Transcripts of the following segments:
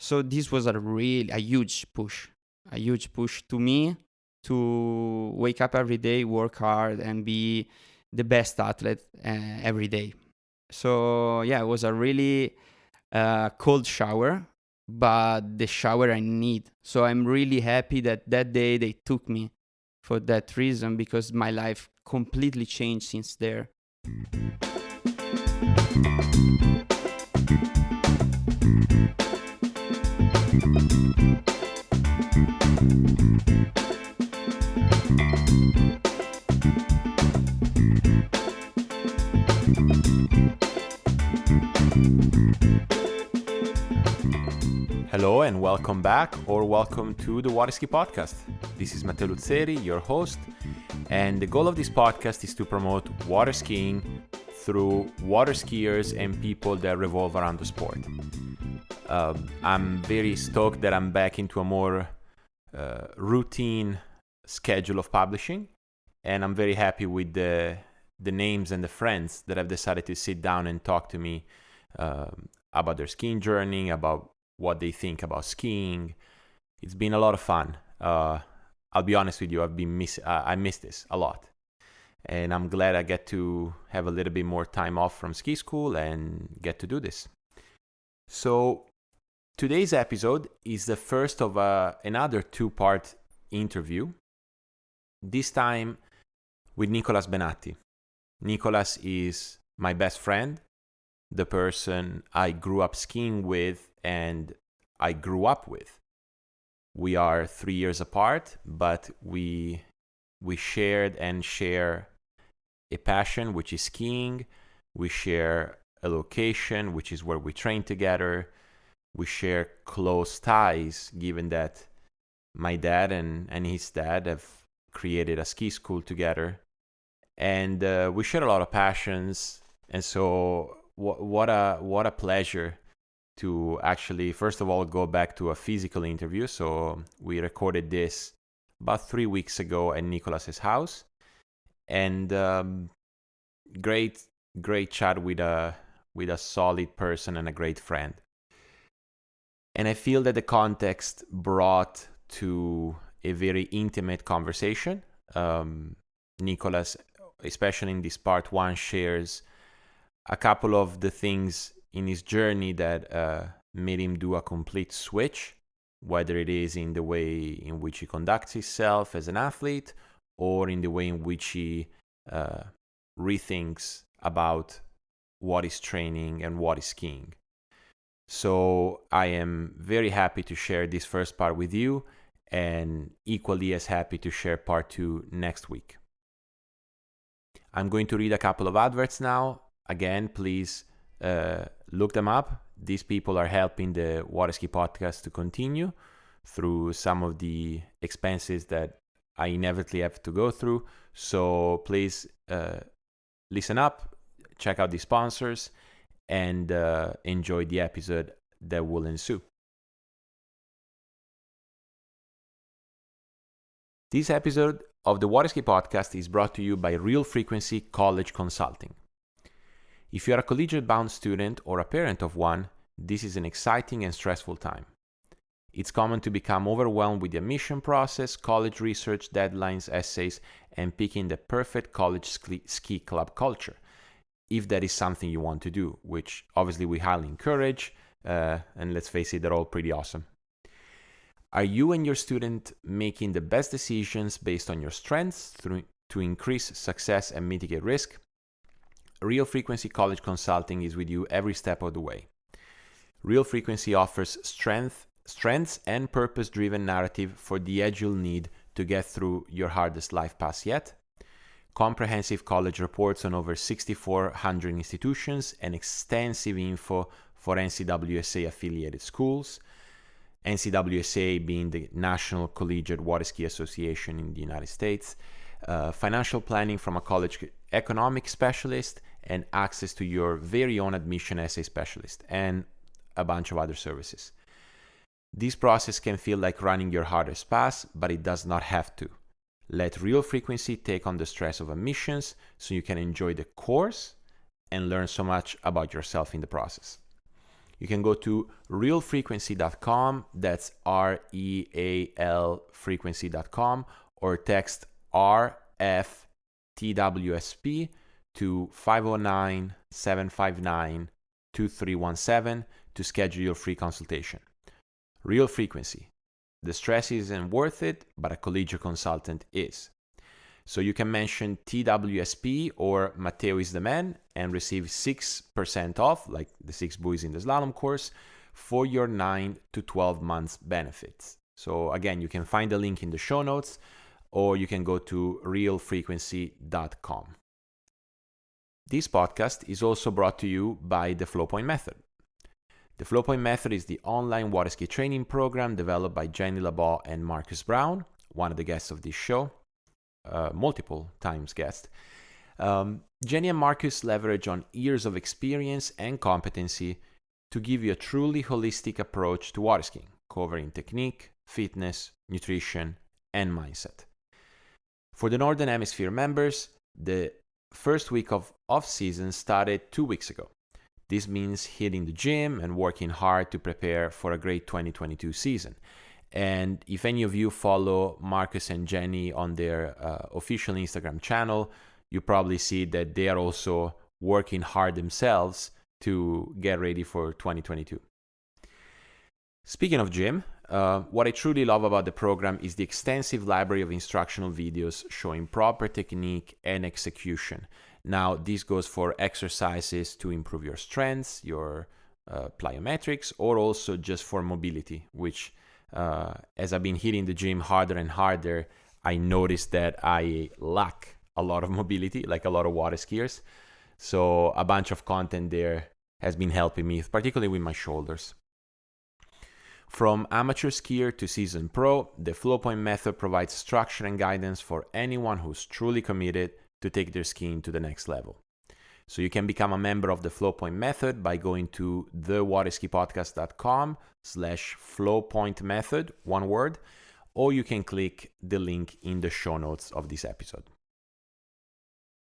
So this was a huge push to me to wake up every day, work hard, and be the best athlete every day. So yeah, it was a really cold shower, but the shower I need. So I'm really happy that that day they took me for that reason, because my life completely changed since there. Hello and welcome back, or welcome to the Water Ski Podcast. This is Matteo your host, and the goal of this podcast is to promote water skiing through water skiers and people that revolve around the sport. I'm very stoked that I'm back into a more routine schedule of publishing, and I'm very happy with the names and the friends that have decided to sit down and talk to me about their skiing journey, about what they think about skiing. It's been a lot of fun. I'll be honest with you, I miss this a lot. And I'm glad I get to have a little bit more time off from ski school and get to do this. So today's episode is the first of another two-part interview, this time with Nicholas Benatti. Nicholas is my best friend, the person I grew up skiing with and I grew up with. We are 3 years apart, but we shared and share a passion, which is skiing. We share a location, which is where we train together. We share close ties, given that my dad and his dad have created a ski school together. And we share a lot of passions. And so what a pleasure to actually, first of all, go back to a physical interview. So we recorded this about 3 weeks ago at Nicholas's house, and great chat with a solid person and a great friend. And I feel that the context brought to a very intimate conversation. Nicholas, especially in this part one, shares a couple of the things in his journey that made him do a complete switch, whether it is in the way in which he conducts himself as an athlete or in the way in which he rethinks about what is training and what is skiing. So I am very happy to share this first part with you, and equally as happy to share part two next week. I'm going to read a couple of adverts now. Again, please look them up. These people are helping the Water Ski Podcast to continue through some of the expenses that I inevitably have to go through. So please listen up, check out the sponsors, and enjoy the episode that will ensue. This episode of the Water Ski Podcast is brought to you by Real Frequency College Consulting. If you are a collegiate-bound student or a parent of one, this is an exciting and stressful time. It's common to become overwhelmed with the admission process, college research, deadlines, essays, and picking the perfect college ski club culture, if that is something you want to do, which obviously we highly encourage, and let's face it, they're all pretty awesome. Are you and your student making the best decisions based on your strengths to increase success and mitigate risk? Real Frequency College Consulting is with you every step of the way. Real Frequency offers strengths and purpose-driven narrative for the edge you'll need to get through your hardest life path yet. Comprehensive college reports on over 6,400 institutions and extensive info for NCWSA affiliated schools. NCWSA being the National Collegiate Water Ski Association in the United States. Financial planning from a college economic specialist, and access to your very own admission essay specialist, and a bunch of other services. This process can feel like running your hardest path, but it does not have to. Let Real Frequency take on the stress of admissions so you can enjoy the course and learn so much about yourself in the process. you can go to realfrequency.com. That's REAL frequency.com, or text RFTWSP to 509-759-2317 to schedule your free consultation. Real Frequency. The stress isn't worth it, but a collegiate consultant is. So you can mention TWSP or Matteo is the man and receive 6% off, like the 6 buoys in the slalom course, for your 9 to 12 months benefits. So again, you can find the link in the show notes, or you can go to realfrequency.com. This podcast is also brought to you by the Flowpoint Method. The Flowpoint Method is the online water ski training program developed by Jenny Labaugh and Marcus Brown, one of the guests of this show. Multiple times guest. Jenny and Marcus leverage on years of experience and competency to give you a truly holistic approach to water skiing, covering technique, fitness, nutrition, and mindset. For the Northern Hemisphere members, the first week of off-season started 2 weeks ago. This means hitting the gym and working hard to prepare for a great 2022 season. And if any of you follow Marcus and Jenny on their official Instagram channel, you probably see that they are also working hard themselves to get ready for 2022. Speaking of gym, what I truly love about the program is the extensive library of instructional videos showing proper technique and execution. Now, this goes for exercises to improve your strengths, your plyometrics, or also just for mobility, which as I've been hitting the gym harder and harder, I noticed that I lack a lot of mobility, like a lot of water skiers. So a bunch of content there has been helping me, particularly with my shoulders. From amateur skier to seasoned pro, the Flowpoint Method provides structure and guidance for anyone who's truly committed to take their skiing to the next level. So you can become a member of the Flowpoint Method by going to thewaterskipodcast.com/Flowpoint Method, one word, or you can click the link in the show notes of this episode.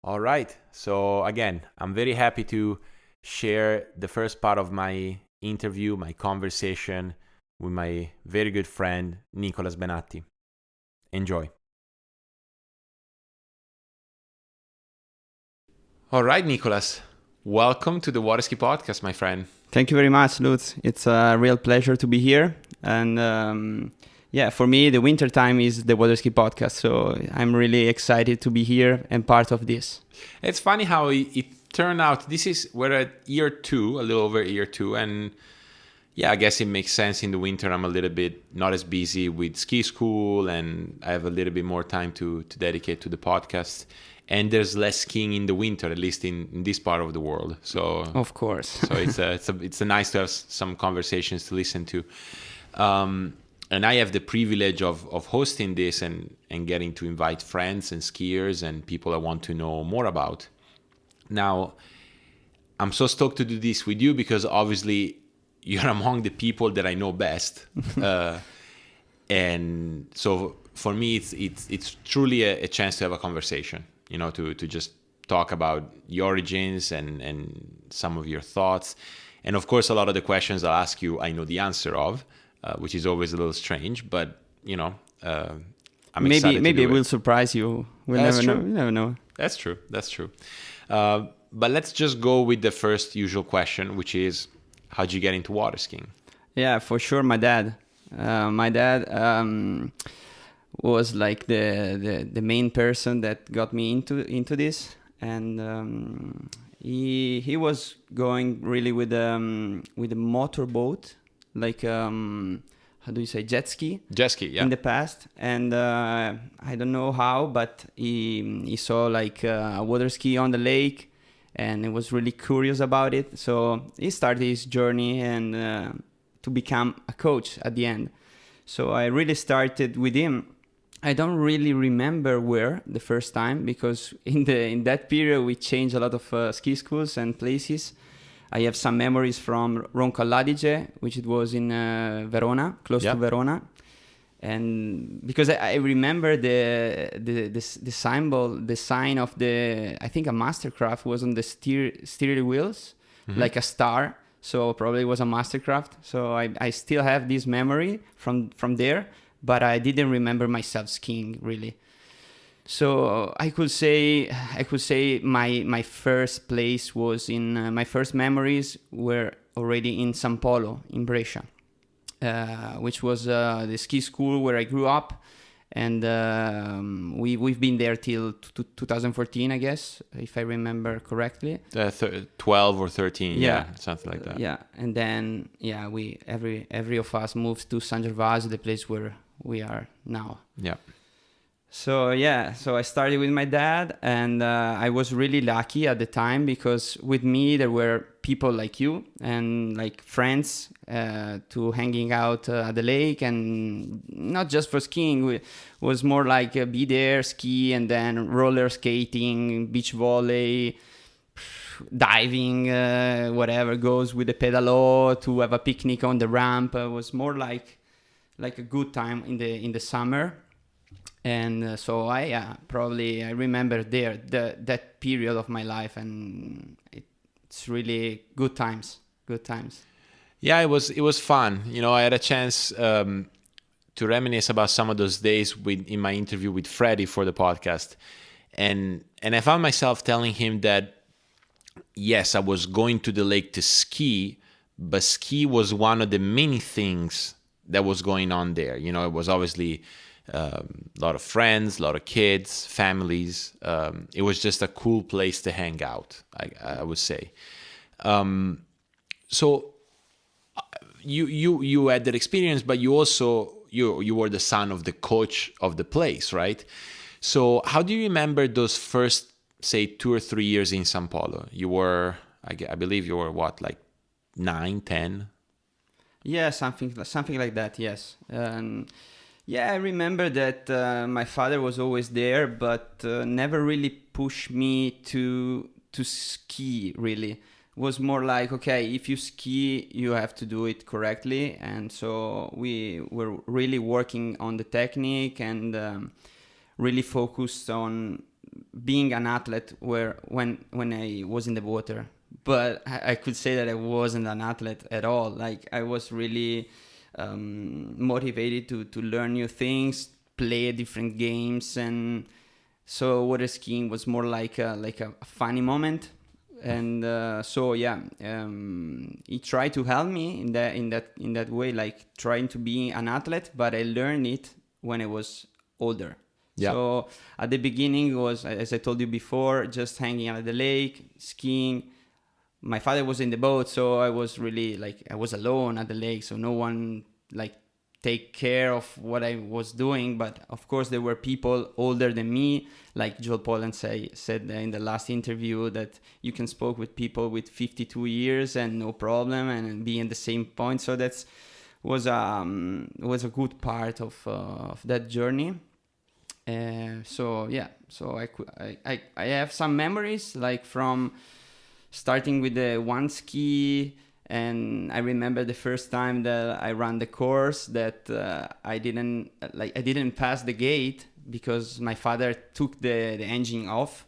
All right. So again, I'm very happy to share the first part of my interview, my conversation with my very good friend, Nicholas Benatti. Enjoy. All right, Nicholas, welcome to the Waterski Podcast, my friend. Thank you very much, Lutz. It's a real pleasure to be here. And for me, the winter time is the Waterski Podcast. So I'm really excited to be here and part of this. It's funny how it turned out. We're at year 2, a little over year 2. And yeah, I guess it makes sense in the winter. I'm a little bit not as busy with ski school and I have a little bit more time to dedicate to the podcast. And there's less skiing in the winter, at least in this part of the world. So of course, so it's nice to have some conversations to listen to. And I have the privilege of hosting this and getting to invite friends and skiers and people I want to know more about. Now, I'm so stoked to do this with you because obviously you're among the people that I know best. And so for me, it's truly a chance to have a conversation. You know, to just talk about your origins and some of your thoughts. And of course, a lot of the questions I'll ask you, I know the answer of, which is always a little strange, but, you know, I'm excited maybe to do it will surprise you. We'll never know. You never know. That's true. But let's just go with the first usual question, which is, how'd you get into water skiing? Yeah, for sure. My dad was like the main person that got me into this, and he was going really with a motorboat, like how do you say, jet ski, yeah, in the past. And I don't know how, but he saw like a water ski on the lake and he was really curious about it, so he started his journey and to become a coach at the end. So I really started with him. I don't really remember where the first time, because in that period we changed a lot of ski schools and places. I have some memories from Roncall'Adige, which it was in Verona, close to Verona, and because I remember the symbol, the sign of the, I think a Mastercraft was on the steering wheels, like a star. So probably it was a mastercraft. So I still have this memory from there, but I didn't remember myself skiing really. So I could say my first place was in my first memories were already in San Polo in Brescia, which was the ski school where I grew up, and we've been there till 2014, I guess, if I remember correctly. 12 or 13, yeah, something like that. Yeah, and then we every of us moved to San Gervasio, the place where we are now. Yeah. So I started with my dad, and I was really lucky at the time because with me there were people like you and like friends to hanging out at the lake, and not just for skiing. It was more like be there, ski, and then roller skating, beach volley, diving, whatever goes with the pedalo, to have a picnic on the ramp. It was more like a good time in the summer. And so I remember that period of my life, and it's really good times. Yeah, it was fun. I had a chance to reminisce about some of those days in my interview with Freddie for the podcast, and I found myself telling him that yes, I was going to the lake to ski, but ski was one of the many things that was going on there. It was obviously a lot of friends, a lot of kids, families. It was just a cool place to hang out, I would say. So you had that experience, but you also you were the son of the coach of the place, right? So how do you remember those first, say, 2 or 3 years in San Polo? You were, I believe you were what, like 9, 10? Yeah, something like that. Yes. I remember that my father was always there, but never really pushed me to ski. Really, it was more like, okay, if you ski, you have to do it correctly. And so we were really working on the technique and really focused on being an athlete. When I was in the water, but I could say that I wasn't an athlete at all. Like I was really motivated to learn new things, play different games, and so water skiing was more like a funny moment. And he tried to help me in that way, like trying to be an athlete, but I learned it when I was older. Yeah. So at the beginning it was, as I told you before, just hanging out at the lake, skiing. My father was in the boat, so I was really I was alone at the lake, so no one take care of what I was doing. But of course there were people older than me, like Joel Pollan said in the last interview, that you can spoke with people with 52 years and no problem and be in the same point. So that was a good part of that journey. So I have some memories from starting with the one ski, and I remember the first time that I ran the course that I didn't pass the gate because my father took the engine off,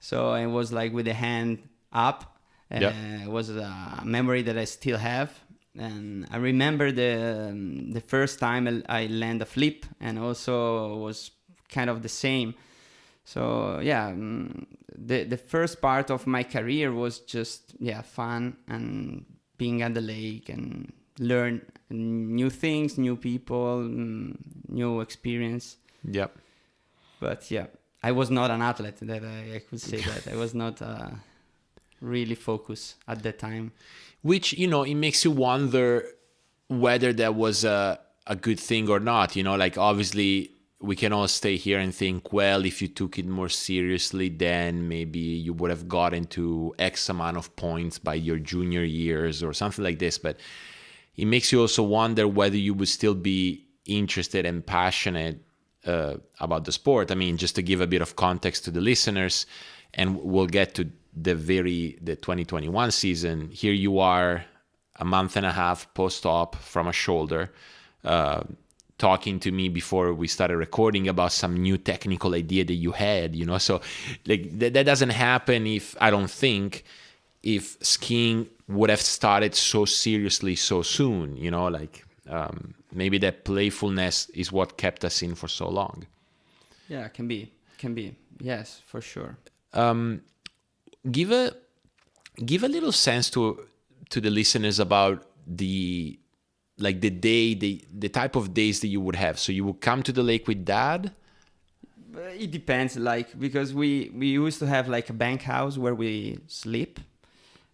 so I was with the hand up. It was a memory that I still have, and I remember the first time I land a flip, and also was kind of the same. So the first part of my career was just fun and being at the lake and learn new things, new people, new experience. Yep. But I was not an athlete, that I could say that. I was not really focused at that time. Which, it makes you wonder whether that was a good thing or not. Obviously we can all stay here and think, well, if you took it more seriously, then maybe you would have gotten to X amount of points by your junior years or something like this. But it makes you also wonder whether you would still be interested and passionate about the sport. I mean, just to give a bit of context to the listeners, and we'll get to the 2021 season. Here you are, a month and a half post-op from a shoulder, talking to me before we started recording about some new technical idea that you had, so that doesn't happen if skiing would have started so seriously so soon, like maybe that playfulness is what kept us in for so long. Yeah, can be. Yes, for sure. Give a little sense to the listeners about the type of days that you would have. So you would come to the lake with dad? It depends, like, because we used to have like a bank house where we sleep,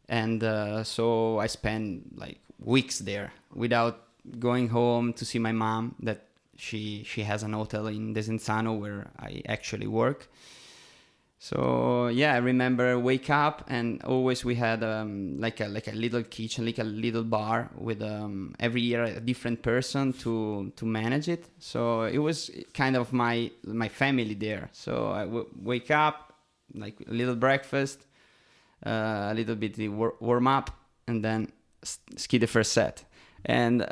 and so I spent like weeks there without going home to see my mom, that she has an hotel in Desenzano where I actually work. So yeah, I remember wake up and always we had like a little kitchen, like a little bar with every year a different person to manage it. So it was kind of my family there. So I wake up, like a little breakfast, a little bit warm up, and then ski the first set. And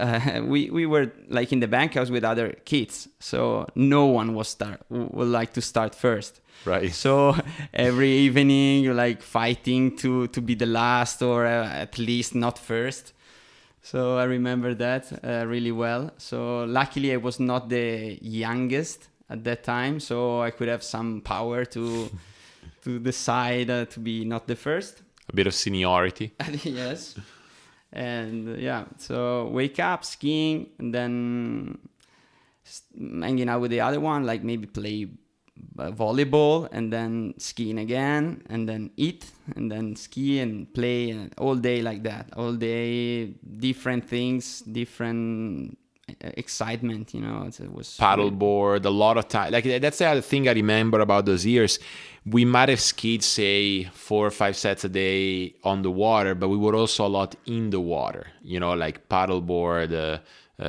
we were like in the bank house with other kids, so no one would like to start first. Right. So every evening you're like fighting to be the last, or at least not first. So I remember that really well. So luckily I was not the youngest at that time, so I could have some power to decide to be not the first. A bit of seniority. Yes. And yeah, so wake up, skiing, and then hanging out with the other one, like maybe play volleyball, and then skiing again, and then eat, and then ski and play, and all day like that. All day, different things, different excitement, It was paddleboard, a lot of time. Like that's the other thing I remember about those years. We might have skied, say, 4 or 5 sets a day on the water, but we were also a lot in the water, like paddleboard,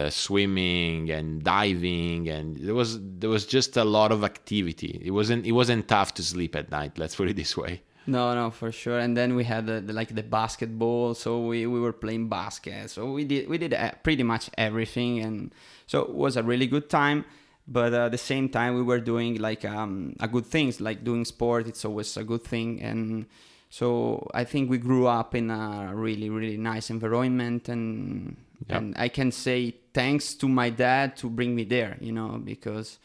swimming and diving, and there was just a lot of activity. It wasn't tough to sleep at night, let's put it this way. No, for sure. And then we had the basketball, so we were playing basket. So we did pretty much everything, and so it was a really good time. But at the same time, we were doing like a good things, like doing sport. It's always a good thing, and so I think we grew up in a really, really nice environment, and I can say thanks to my dad to bring me there, because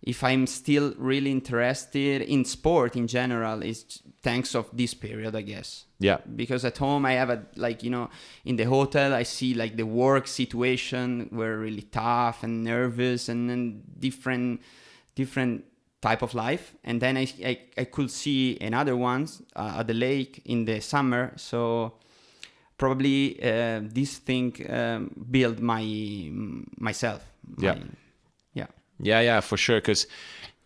if I'm still really interested in sport in general, it's thanks of this period, I guess. Yeah. Because at home I have in the hotel I see like the work situation were really tough and nervous, and then different type of life. And then I could see another ones at the lake in the summer. So probably this thing built myself. Yeah, for sure. Because,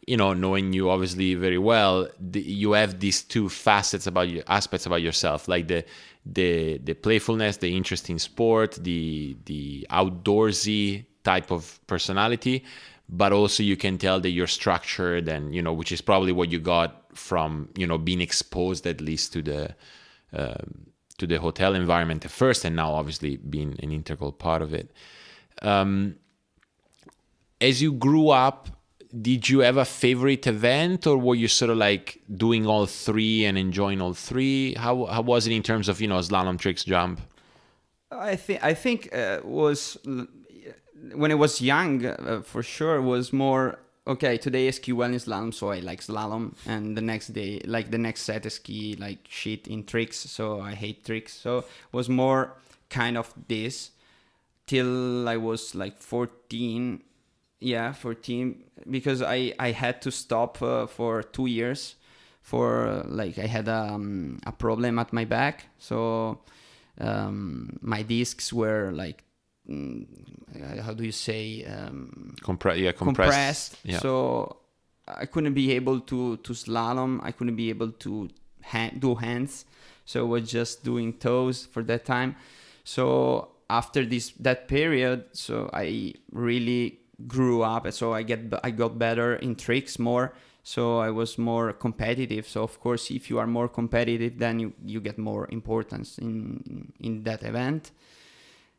knowing you obviously very well, you have these two facets aspects about yourself, like the playfulness, the interest in sport, the outdoorsy type of personality, but also you can tell that you're structured, and which is probably what you got from being exposed at least to the hotel environment at first, and now obviously being an integral part of it. As you grew up, did you have a favorite event, or were you sort of like doing all three and enjoying all three? How was it in terms of slalom, tricks, jump? I think was when I was young, for sure, was more okay. Today I ski well in slalom, so I like slalom, and the next day, like the next set, I ski like shit in tricks, so I hate tricks. So it was more kind of this till I was like 14. Yeah, 14, because I had to stop for 2 years for like I had a problem at my back. So my discs were like, how do you say? Compressed. Yeah. So I couldn't be able to slalom. I couldn't be able to do hands. So I was just doing toes for that time. So after that period, so I really grew up, so I got better in tricks more, so I was more competitive. So of course if you are more competitive, then you get more importance in that event.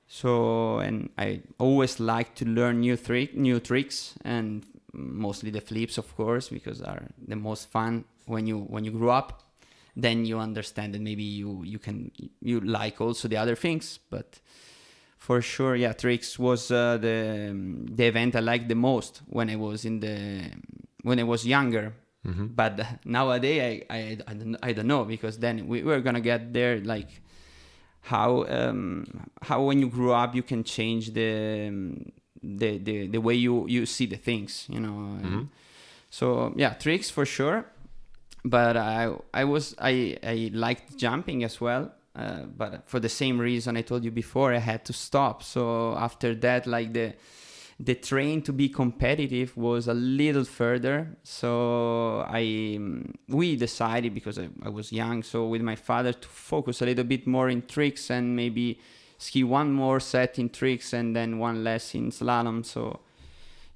So, and I always like to learn new tricks, and mostly the flips, of course, because are the most fun when you grew up. then you understand that maybe you like also the other things. But for sure, yeah, tricks was the event I liked the most when I was younger. But nowadays I don't know, because then we're gonna get there, like how when you grow up you can change the way you see the things, you know. So yeah, tricks for sure. But I liked jumping as well, but for the same reason I told you before, I had to stop. So after that, like the train to be competitive was a little further. So we decided, because I was young, so with my father, to focus a little bit more in tricks and maybe ski one more set in tricks and then one less in slalom. So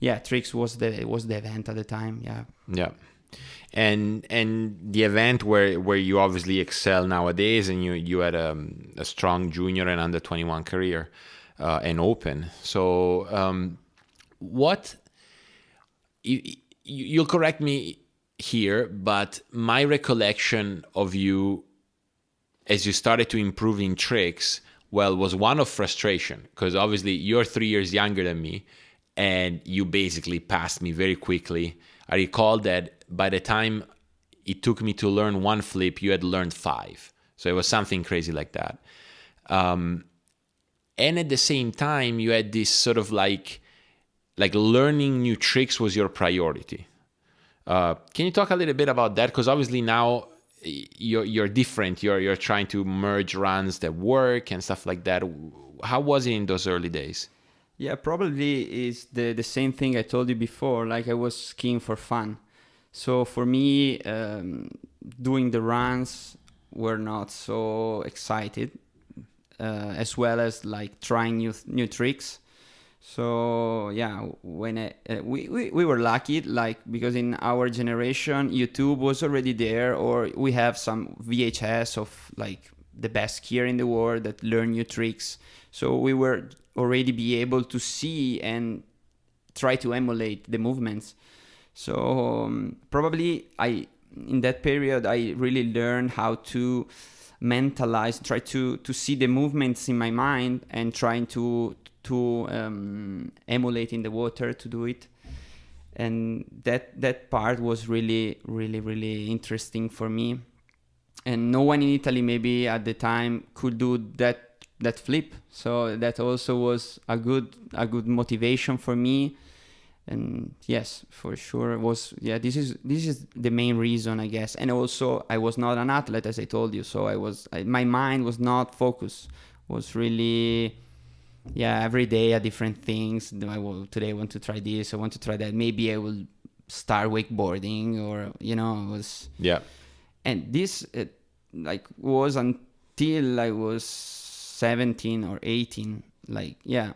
yeah, tricks was the event at the time. Yeah. And the event where you obviously excel nowadays, and you had a strong junior and under 21 career and open. So what you'll correct me here, but my recollection of you as you started to improve in tricks, was one of frustration, because obviously you're 3 years younger than me and you basically passed me very quickly. I recall that by the time it took me to learn one flip, you had learned 5. So it was something crazy like that. And at the same time, you had this sort of like learning new tricks was your priority. Can you talk a little bit about that? Because obviously now you're different. You're trying to merge runs that work and stuff like that. How was it in those early days? Yeah, probably is the same thing I told you before. Like, I was skiing for fun. So for me, doing the runs were not so excited, as well as like trying new tricks. So yeah, when we were lucky, like, because in our generation YouTube was already there, or we have some VHS of like the best skier in the world that learn new tricks. So we were already be able to see and try to emulate the movements. So probably in that period I really learned how to mentalize, try to see the movements in my mind and trying to emulate in the water to do it. And that part was really, really, really interesting for me. And no one in Italy maybe at the time could do that flip. So that also was a good motivation for me. And yes, for sure it was. Yeah, this is the main reason, I guess. And also I was not an athlete, as I told you. So my mind was not focused. Was really, yeah, every day a different things. Today I want to try this, I want to try that. Maybe I will start wakeboarding, or it was. Yeah. And this was until I was 17 or 18. Like, yeah,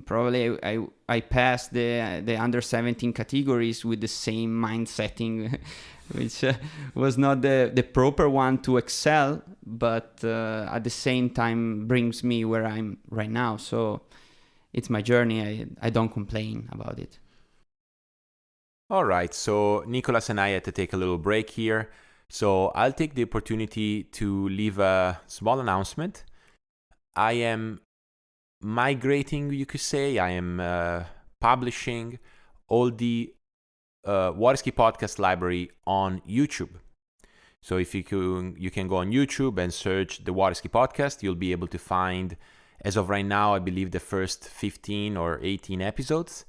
probably I passed the under 17 categories with the same mind setting, which was not the proper one to excel, but at the same time brings me where I'm right now. So it's my journey. I don't complain about it. All right, so Nicholas and I had to take a little break here. So I'll take the opportunity to leave a small announcement. I am migrating, you could say. I am publishing all the Water Ski Podcast library on YouTube. So if you can go on YouTube and search the Water Ski Podcast, you'll be able to find, as of right now, I believe the first 15 or 18 episodes.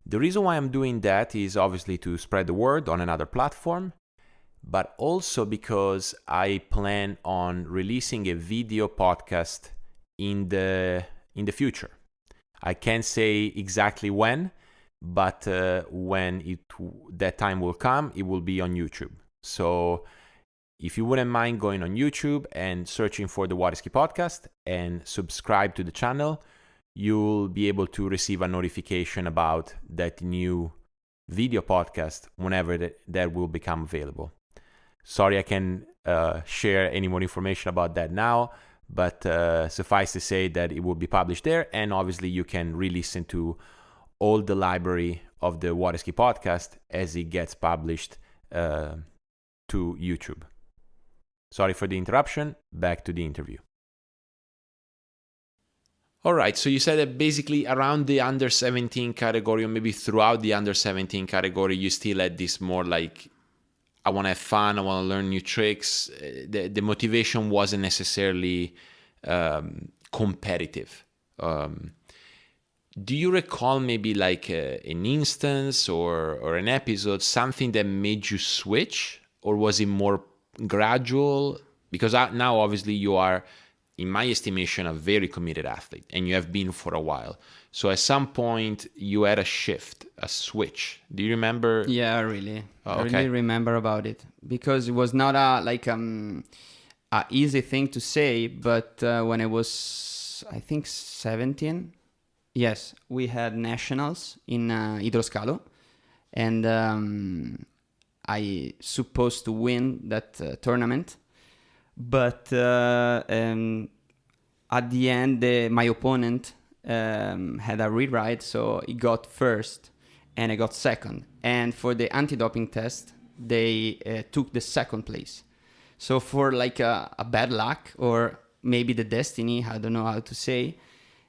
The reason why I'm doing that is obviously to spread the word on another platform, but also because I plan on releasing a video podcast in the future. I can't say exactly when, but when that time will come, it will be on YouTube. So if you wouldn't mind going on YouTube and searching for the Water Ski Podcast and subscribe to the channel, you'll be able to receive a notification about that new video podcast whenever that will become available. Sorry I can't share any more information about that now, but suffice to say that it will be published there, and obviously you can re-listen to all the library of the Water Ski Podcast as it gets published to YouTube. Sorry for the interruption. Back to the interview. All right, so you said that basically around the under 17 category, or maybe throughout the under 17 category, you still had this more like, I want to have fun, I want to learn new tricks. The motivation wasn't necessarily competitive. Do you recall maybe like an instance or an episode, something that made you switch, or was it more gradual? Because now obviously you are, in my estimation, a very committed athlete, and you have been for a while. So at some point you had a shift, a switch. Do you remember? Yeah, really. Oh, I really remember about it, because it was not a easy thing to say. But when I was, I think, 17, yes, we had nationals in Idroscalo, and I supposed to win that tournament. But at the end, my opponent had a rewrite, so he got first and I got second. And for the anti-doping test, they took the second place. So for like a bad luck, or maybe the destiny, I don't know how to say,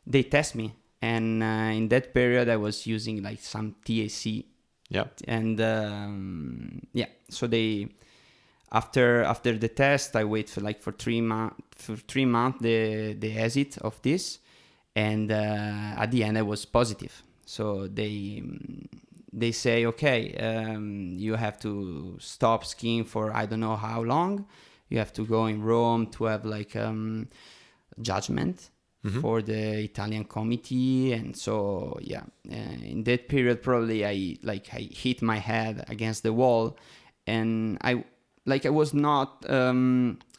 they test me. And in that period, I was using like some TAC. Yeah. And so they... After the test, I wait for 3 months. For 3 months, the exit of this, and at the end I was positive. So they say, okay, you have to stop skiing for I don't know how long. You have to go in Rome to have like judgment for the Italian committee, and so in that period probably I hit my head against the wall, and I was not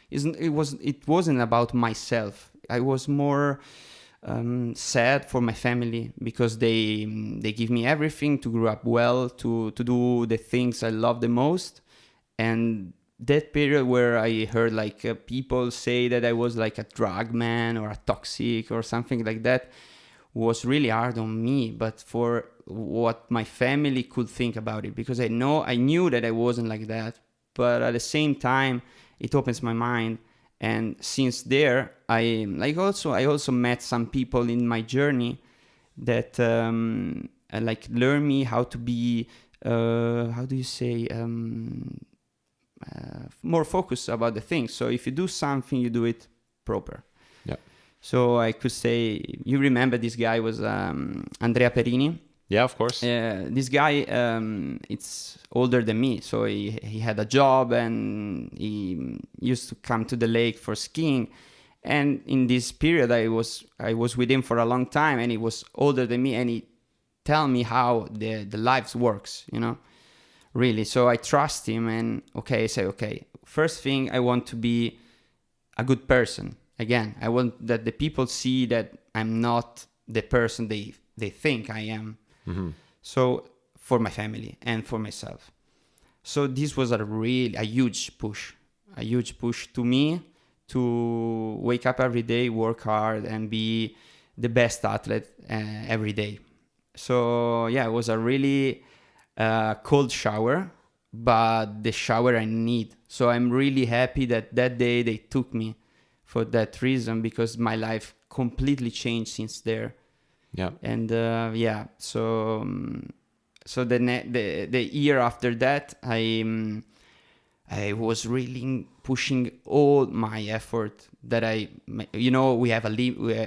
it wasn't about myself. I was more sad for my family, because they give me everything to grow up well, to do the things I love the most. And that period where I heard people say that I was like a drug man or a toxic or something like that was really hard on me, but for what my family could think about it, because I knew that I wasn't like that. But at the same time, it opens my mind. And since there, I also met some people in my journey that learn me how to be more focused about the things. So if you do something, you do it proper. Yeah. So I could say, you remember this guy was Andrea Perini. Yeah, of course. This guy, it's older than me, so he had a job and he used to come to the lake for skiing. And in this period, I was with him for a long time, and he was older than me, and he tell me how the life works, really. So I trust him, and I say, okay, first thing, I want to be a good person. Again, I want that the people see that I'm not the person they think I am. Mm-hmm. So for my family and for myself. So this was a huge push to me to wake up every day, work hard, and be the best athlete every day. So it was a really cold shower, but the shower I need. So I'm really happy that day they took me for that reason, because my life completely changed since there. Yeah. And so the year after that, I was really pushing all my effort that we have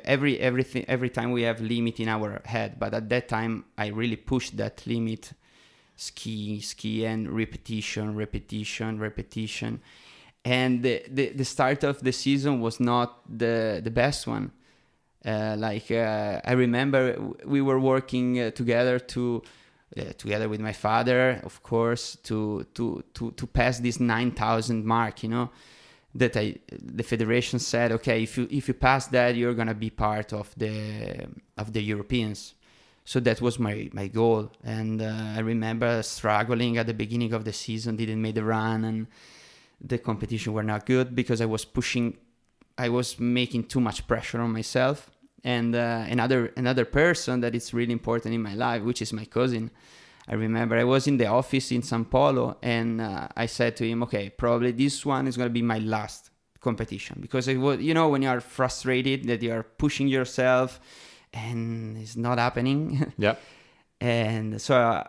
every time we have limit in our head, but at that time I really pushed that limit, ski and repetition, and the start of the season was not the best one. I remember we were working together together with my father, of course, to pass this 9,000 mark. That the federation said, okay, if you pass that, you're gonna be part of the Europeans. So that was my goal, and I remember struggling at the beginning of the season, didn't make the run, and the competition were not good because I was making too much pressure on myself. And another person that is really important in my life, which is my cousin, I remember I was in the office in Sao Paulo, and I said to him, okay, probably this one is going to be my last competition, because it was, you know, when you are frustrated that you are pushing yourself and it's not happening. Yeah. And so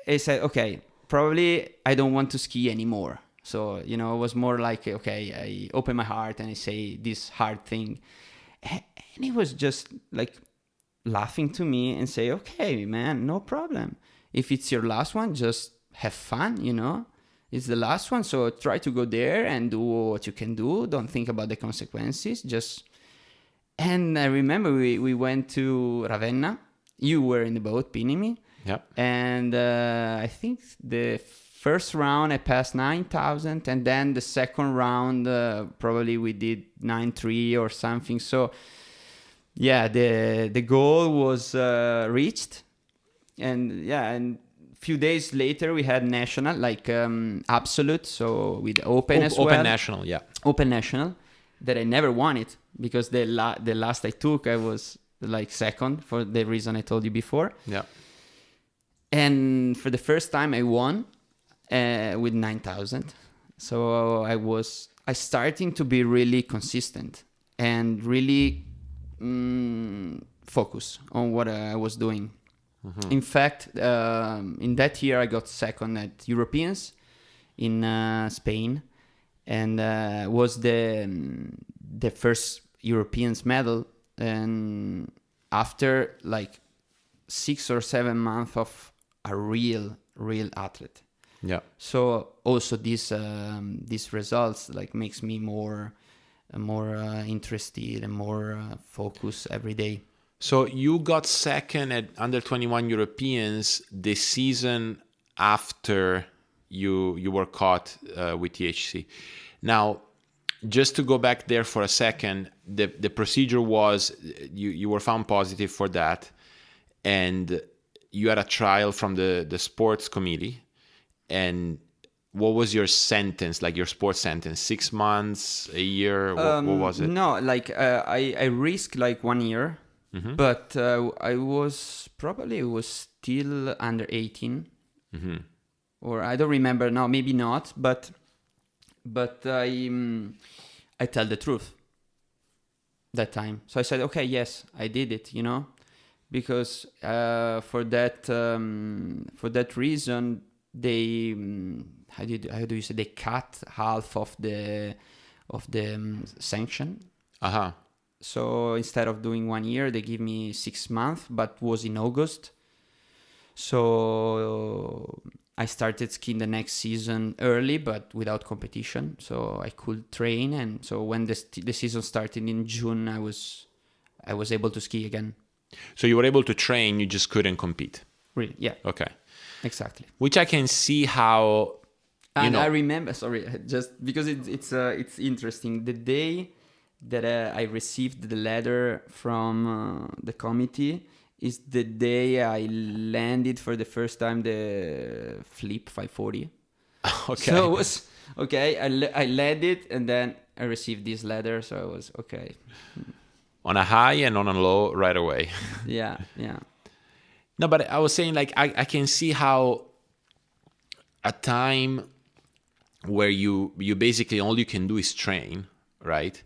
I said, okay, probably I don't want to ski anymore. So, you know, it was more like, okay, I open my heart and I say this hard thing. And he was just like laughing to me and say, okay, man, no problem. If it's your last one, just have fun, you know? It's the last one, so try to go there and do what you can do. Don't think about the consequences. And I remember we went to Ravenna. You were in the boat, pinning me. Yeah. And I think the first round I passed 9,000, and then the second round probably we did 9,300 or something. So yeah, the goal was reached, and few days later we had national, like absolute, so with open as well. Open national, yeah. Open national, that I never won it, because the last I took I was like second, for the reason I told you before. Yeah. And for the first time I won with 9,000. So I starting to be really consistent and really focus on what I was doing. Mm-hmm. In fact, in that year I got second at Europeans in Spain, and was the first Europeans medal. And after like 6 or 7 months of a real athlete. Yeah. So also these results like makes me more interested and more focused every day. So you got second at under 21 Europeans the season after you were caught with THC. Now, just to go back there for a second, the procedure was you were found positive for that, and you had a trial from the sports committee. And what was your sentence, like your sports sentence? 6 months, a year? What was it? No, like I risked like 1 year, mm-hmm. but I was still under 18, mm-hmm. or I don't remember now, maybe not, but I tell the truth that time. So I said, okay, yes, I did it, you know, because for that reason they how do you say, they cut half of the sanction. Uh-huh. So instead of doing 1 year, they give me 6 months, but was in August. So I started skiing the next season early, but without competition, so I could train. And so when the season started in June, I was able to ski again. So you were able to train, you just couldn't compete. Really? Yeah. Okay. Exactly. Which I can see how. And I remember, sorry, just because it's interesting. The day that I received the letter from the committee is the day I landed for the first time the flip 540. Okay. So it was okay. I landed and then I received this letter. So I was okay. On a high and on a low right away. Yeah. No, but I was saying, like, I can see how a time where you basically all you can do is train, right?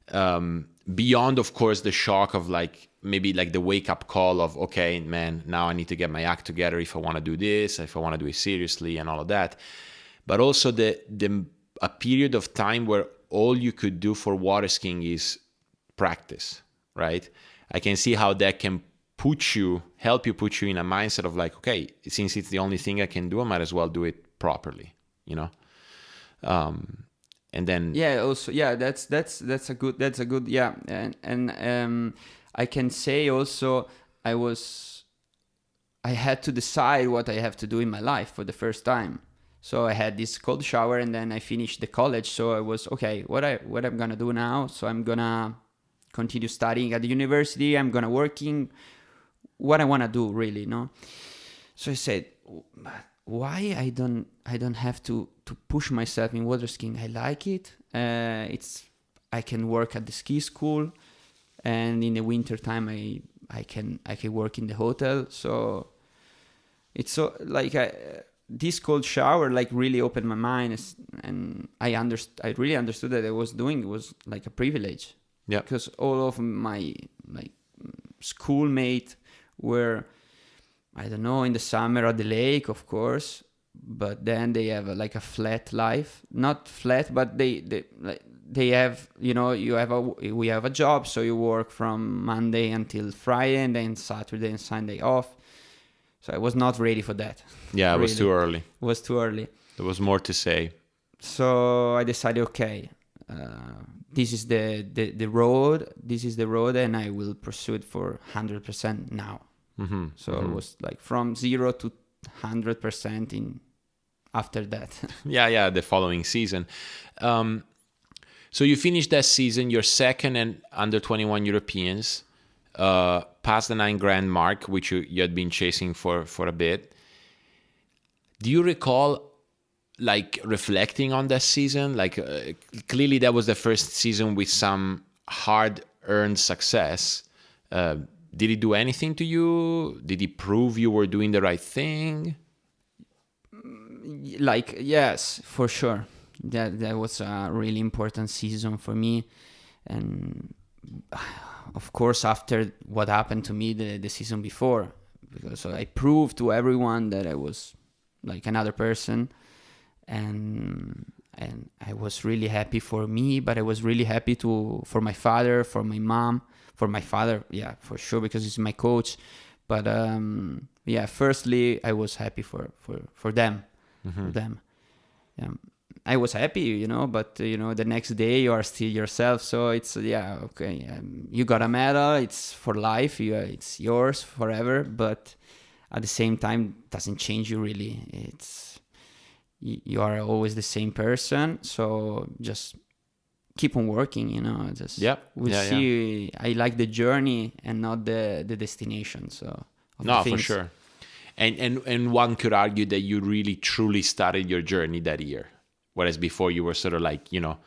Beyond, of course, the shock of like maybe like the wake up call of, okay, man, now I need to get my act together if I want to do this, if I want to do it seriously and all of that. But also a period of time where all you could do for water skiing is practice, right? I can see how that can help you put you in a mindset of like, okay, since it's the only thing I can do, I might as well do it properly, you know? And then also that's a good yeah. And I can say also I had to decide what I have to do in my life for the first time. So I had this cold shower and then I finished the college. So I was okay, what I'm gonna do now? So I'm gonna continue studying at the university, I'm gonna working what I want to do really, no? So I said, why I don't have to push myself in water skiing? I like it. I can work at the ski school, and in the winter time I can work in the hotel. So it's so like this cold shower like really opened my mind, and I really understood that I was doing it was like a privilege. Yeah. Because all of my like schoolmates were, I don't know, in the summer at the lake, of course, but then they have like a flat life. Not flat, but they have, you know, we have a job, so you work from Monday until Friday, and then Saturday and Sunday off. So I was not ready for that. Yeah, it was too early. It was too early. There was more to say. So I decided, okay, this is the road. This is the road, and I will pursue it for 100% now. Mm-hmm. So it was like from 0 to 100% in after that. Yeah, the following season. So you finished that season, your second and under 21 Europeans, past the 9 grand mark, which you had been chasing for a bit. Do you recall like reflecting on that season? Like clearly that was the first season with some hard-earned success. Did it do anything to you? Did it prove you were doing the right thing? Like, yes, for sure. That was a really important season for me. And of course, after what happened to me the season before, because I proved to everyone that I was like another person. And I was really happy for me, but I was really happy for my father, for my mom, for my father, yeah, for sure, because he's my coach. But yeah, firstly, I was happy for them, for them. I was happy, you know, but you know, the next day you are still yourself. So it's okay. You got a medal. It's for life. It's yours forever. But at the same time, it doesn't change you really. You are always the same person. So just keep on working, you know. Just we'll see. Yeah. I like the journey and not the destination. So no, for sure. And one could argue that you really truly started your journey that year, whereas before you were sort of like, you know,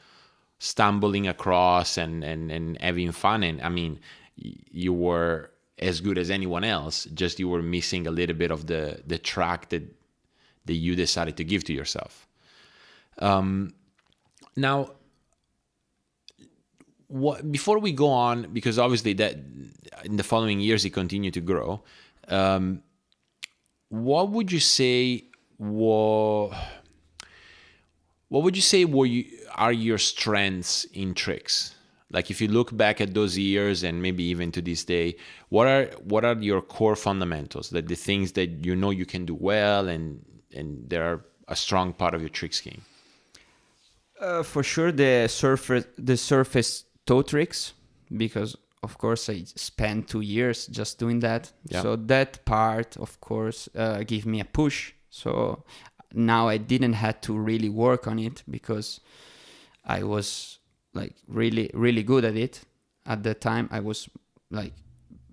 stumbling across and having fun. And I mean, you were as good as anyone else. Just you were missing a little bit of the track that you decided to give to yourself. Now, before we go on, because obviously that in the following years it continued to grow, what would you say are your strengths in tricks? Like if you look back at those years and maybe even to this day, what are your core fundamentals, that the things that you know you can do well and they're a strong part of your trick scheme? For sure, the surface toe tricks, because of course I spent 2 years just doing that. Yeah. So that part, of course, gave me a push. So now I didn't have to really work on it because I was like really, really good at it. At the time, I was like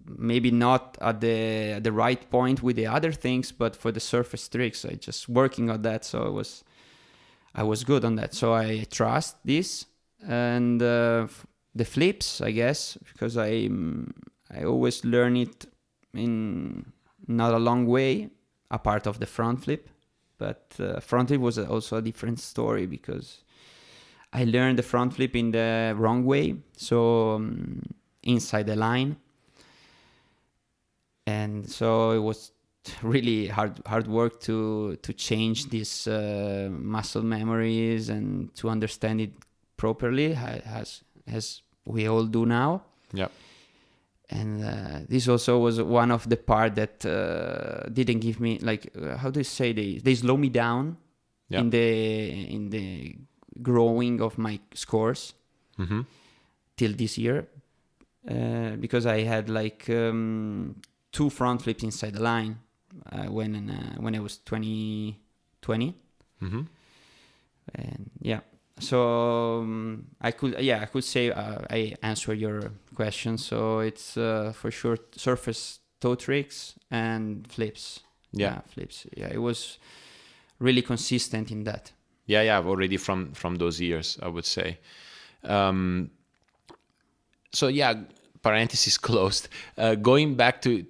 maybe not at the right point with the other things, but for the surface tricks, I just working on that. So I was good on that. So I trust this. And the flips, I guess, because I always learn it in not a long way, apart of the front flip. But front flip was also a different story because I learned the front flip in the wrong way, so inside the line. And so it was really hard work to change these muscle memories and to understand it properly, as we all do now. Yeah. And this also was one of the part that didn't give me, like, how do you say, they slow me down in the growing of my scores till this year, because I had like 2 front flips inside the line when I was 20. And yeah. So I could say I answer your question. So it's for sure surface toe tricks and flips. Yeah, flips. Yeah, it was really consistent in that. Yeah, already from those years, I would say. So yeah, parenthesis closed. Going back to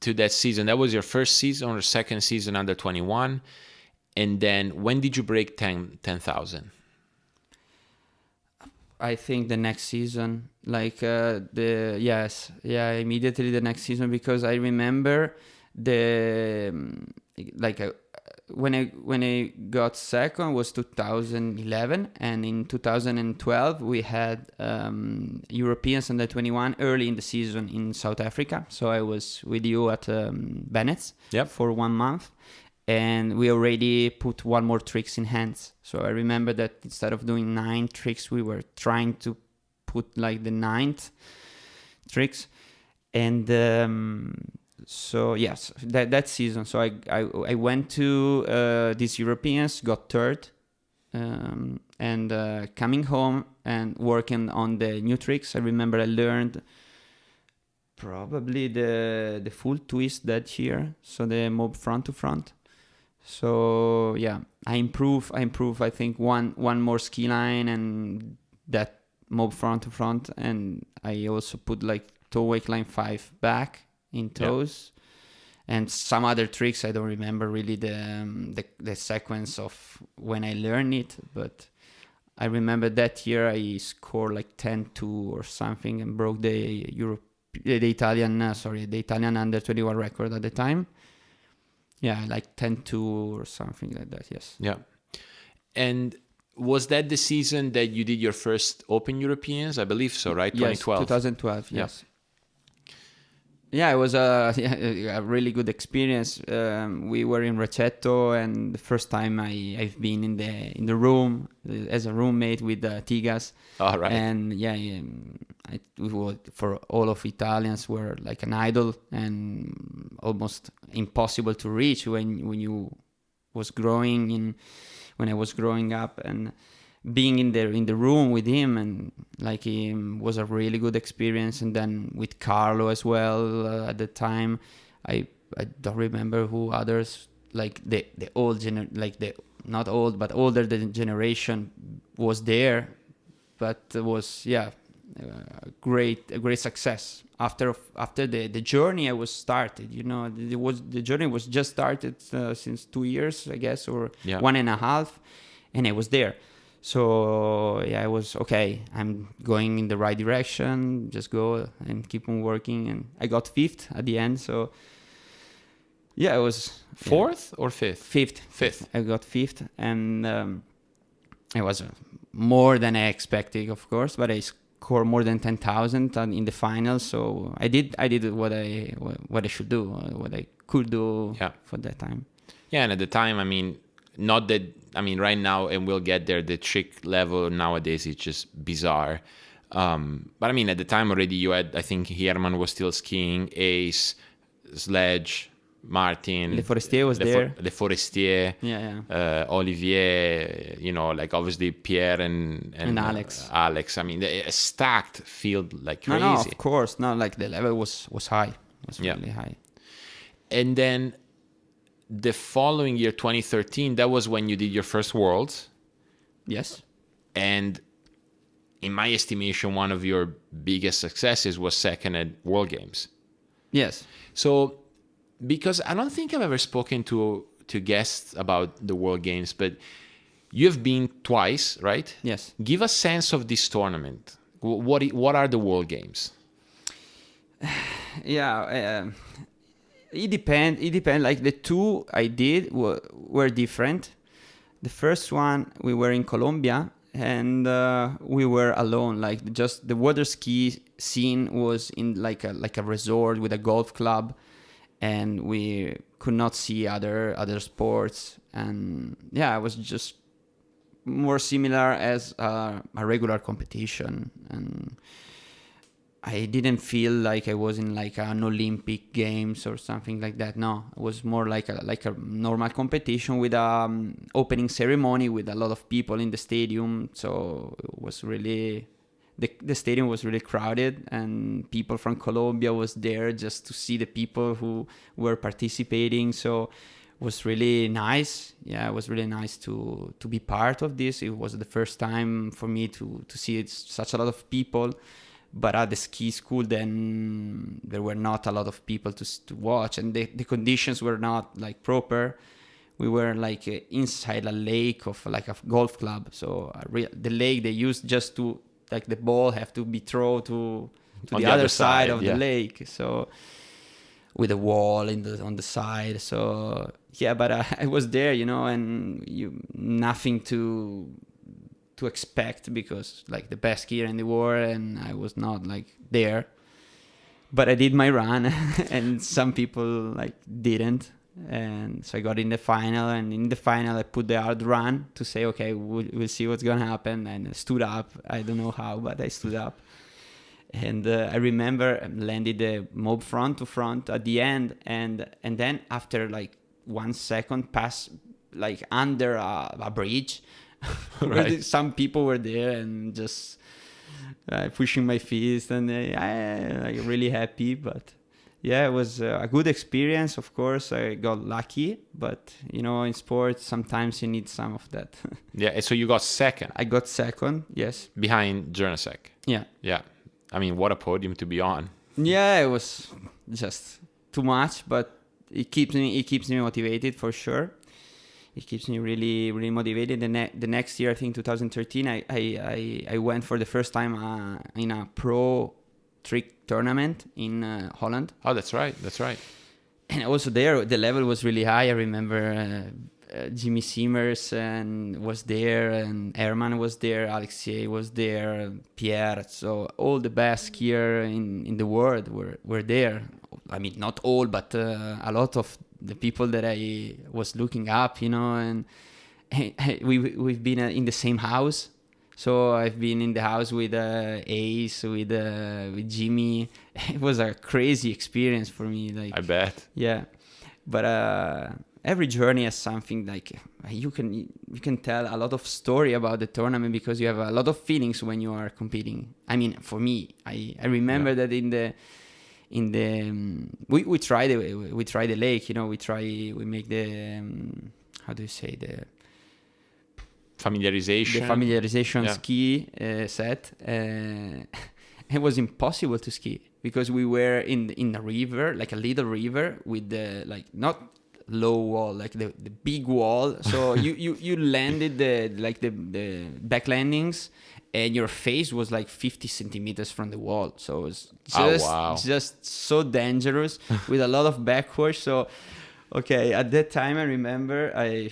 that season, that was your first season or second season under 21, and then when did you break 10,000? I think the next season, like immediately the next season, because I remember the like when I got second was 2011, and in 2012 we had Europeans under 21 early in the season in South Africa. So I was with you at Bennett's for 1 month, and we already put one more tricks in hands. So I remember that instead of doing 9 tricks, we were trying to put like the 9th tricks, and so yes, that season. So I went to these Europeans, got third, and coming home and working on the new tricks. I remember I learned probably the full twist that year, so the mob front to front. So yeah, I improve. I think one more ski line and that mob front to front, and I also put like toe wake line 5 back in toes, and some other tricks. I don't remember really the sequence of when I learned it, but I remember that year I scored like 10-2 or something and broke the Italian under 21 record at the time. Yeah, like 10-2 or something like that, yes. Yeah. And was that the season that you did your first Open Europeans? I believe so, right? Yes, 2012. 2012, yes. Yeah, it was a really good experience. We were in Recetto, and the first time I've been in the room as a roommate with Tigas. All right. And for all of Italians were like an idol and almost impossible to reach when you was growing when I was growing up, and being in the room with him, and like was a really good experience. And then with Carlo as well at the time. I don't remember who others, like the old not old but older generation was there, but it was a great success after the journey I was started. The journey was just started since 2 years, I guess, or 1.5, and I was there. So yeah, I was okay. I'm going in the right direction. Just go and keep on working, and I got 5th at the end. So yeah, it was 4th or 5th? 5th. 5th. I got 5th, and it was more than I expected, of course. But I scored more than 10,000 in the final. So I did what I should do, what I could do for that time. Yeah, and at the time, I mean, not that. I mean, right now, and we'll get there, the trick level nowadays is just bizarre. But I mean, at the time already you had, I think Herman was still skiing, Ace, Sledge, Martin. Le Forestier was there. Le Forestier. Yeah. Olivier, like obviously Pierre and Alex. Alex. I mean, a stacked field like crazy. No, of course. No, like the level was high. It was really high. And then the following year, 2013, that was when you did your first Worlds. Yes. And in my estimation, one of your biggest successes was second at World Games. Yes. So, because I don't think I've ever spoken to guests about the World Games, but you've been twice, right? Yes. Give a sense of this tournament. What are the World Games? Yeah. It depends. Like the 2 I did were different. The first one, we were in Colombia, and we were alone. Like just the water ski scene was in like a resort with a golf club, and we could not see other sports. And yeah, it was just more similar as a regular competition, and I didn't feel like I was in like an Olympic Games or something like that. No, it was more like a normal competition with opening ceremony with a lot of people in the stadium. So it was really the stadium was really crowded, and people from Colombia was there just to see the people who were participating. So it was really nice. Yeah, it was really nice to be part of this. It was the first time for me to see such a lot of people But at the ski school, then there were not a lot of people to watch, and the conditions were not like proper. We were like inside a lake of like a golf club. So the lake they used just to, like, the ball have to be thrown to the other side of the lake. So with a wall on the side. So yeah, but I was there, and nothing to expect, because like the best skier in the world, and I was not like there. But I did my run, and some people like didn't. And so I got in the final, and in the final I put the hard run to say, okay, we'll see what's gonna happen. And I stood up. I don't know how, but I stood up. And I remember I landed the mob front to front at the end, and then after like 1 second pass, like under a bridge, right. Some people were there and just pushing my fist, and I really happy. But yeah, it was a good experience. Of course, I got lucky, but in sports sometimes you need some of that. Yeah, so you got second. I got second, yes, behind Jernasek. Yeah. I mean, what a podium to be on. Yeah, it was just too much, but it keeps me motivated for sure. It keeps me really, really motivated. The next year, I think 2013, I went for the first time in a pro trick tournament in Holland. Oh, that's right. And also there, the level was really high. I remember Jimmy Simmers was there, and Herman was there, Alexei was there, Pierre. So all the best skier in the world were there. I mean, not all, but a lot of the people that I was looking up, and we've been in the same house. So I've been in the house with Ace, with Jimmy. It was a crazy experience for me. Like, I bet. Yeah, but every journey has something, like you can tell a lot of story about the tournament, because you have a lot of feelings when you are competing. I mean, for me, I remember that we try the lake. We make the how do you say, the familiarization ski set. It was impossible to ski because we were in a river, like a little river with the, like, not low wall, like the big wall. So you landed the back landings, and your face was like 50 centimeters from the wall. So it was just so dangerous with a lot of backwards. So okay, at that time I remember I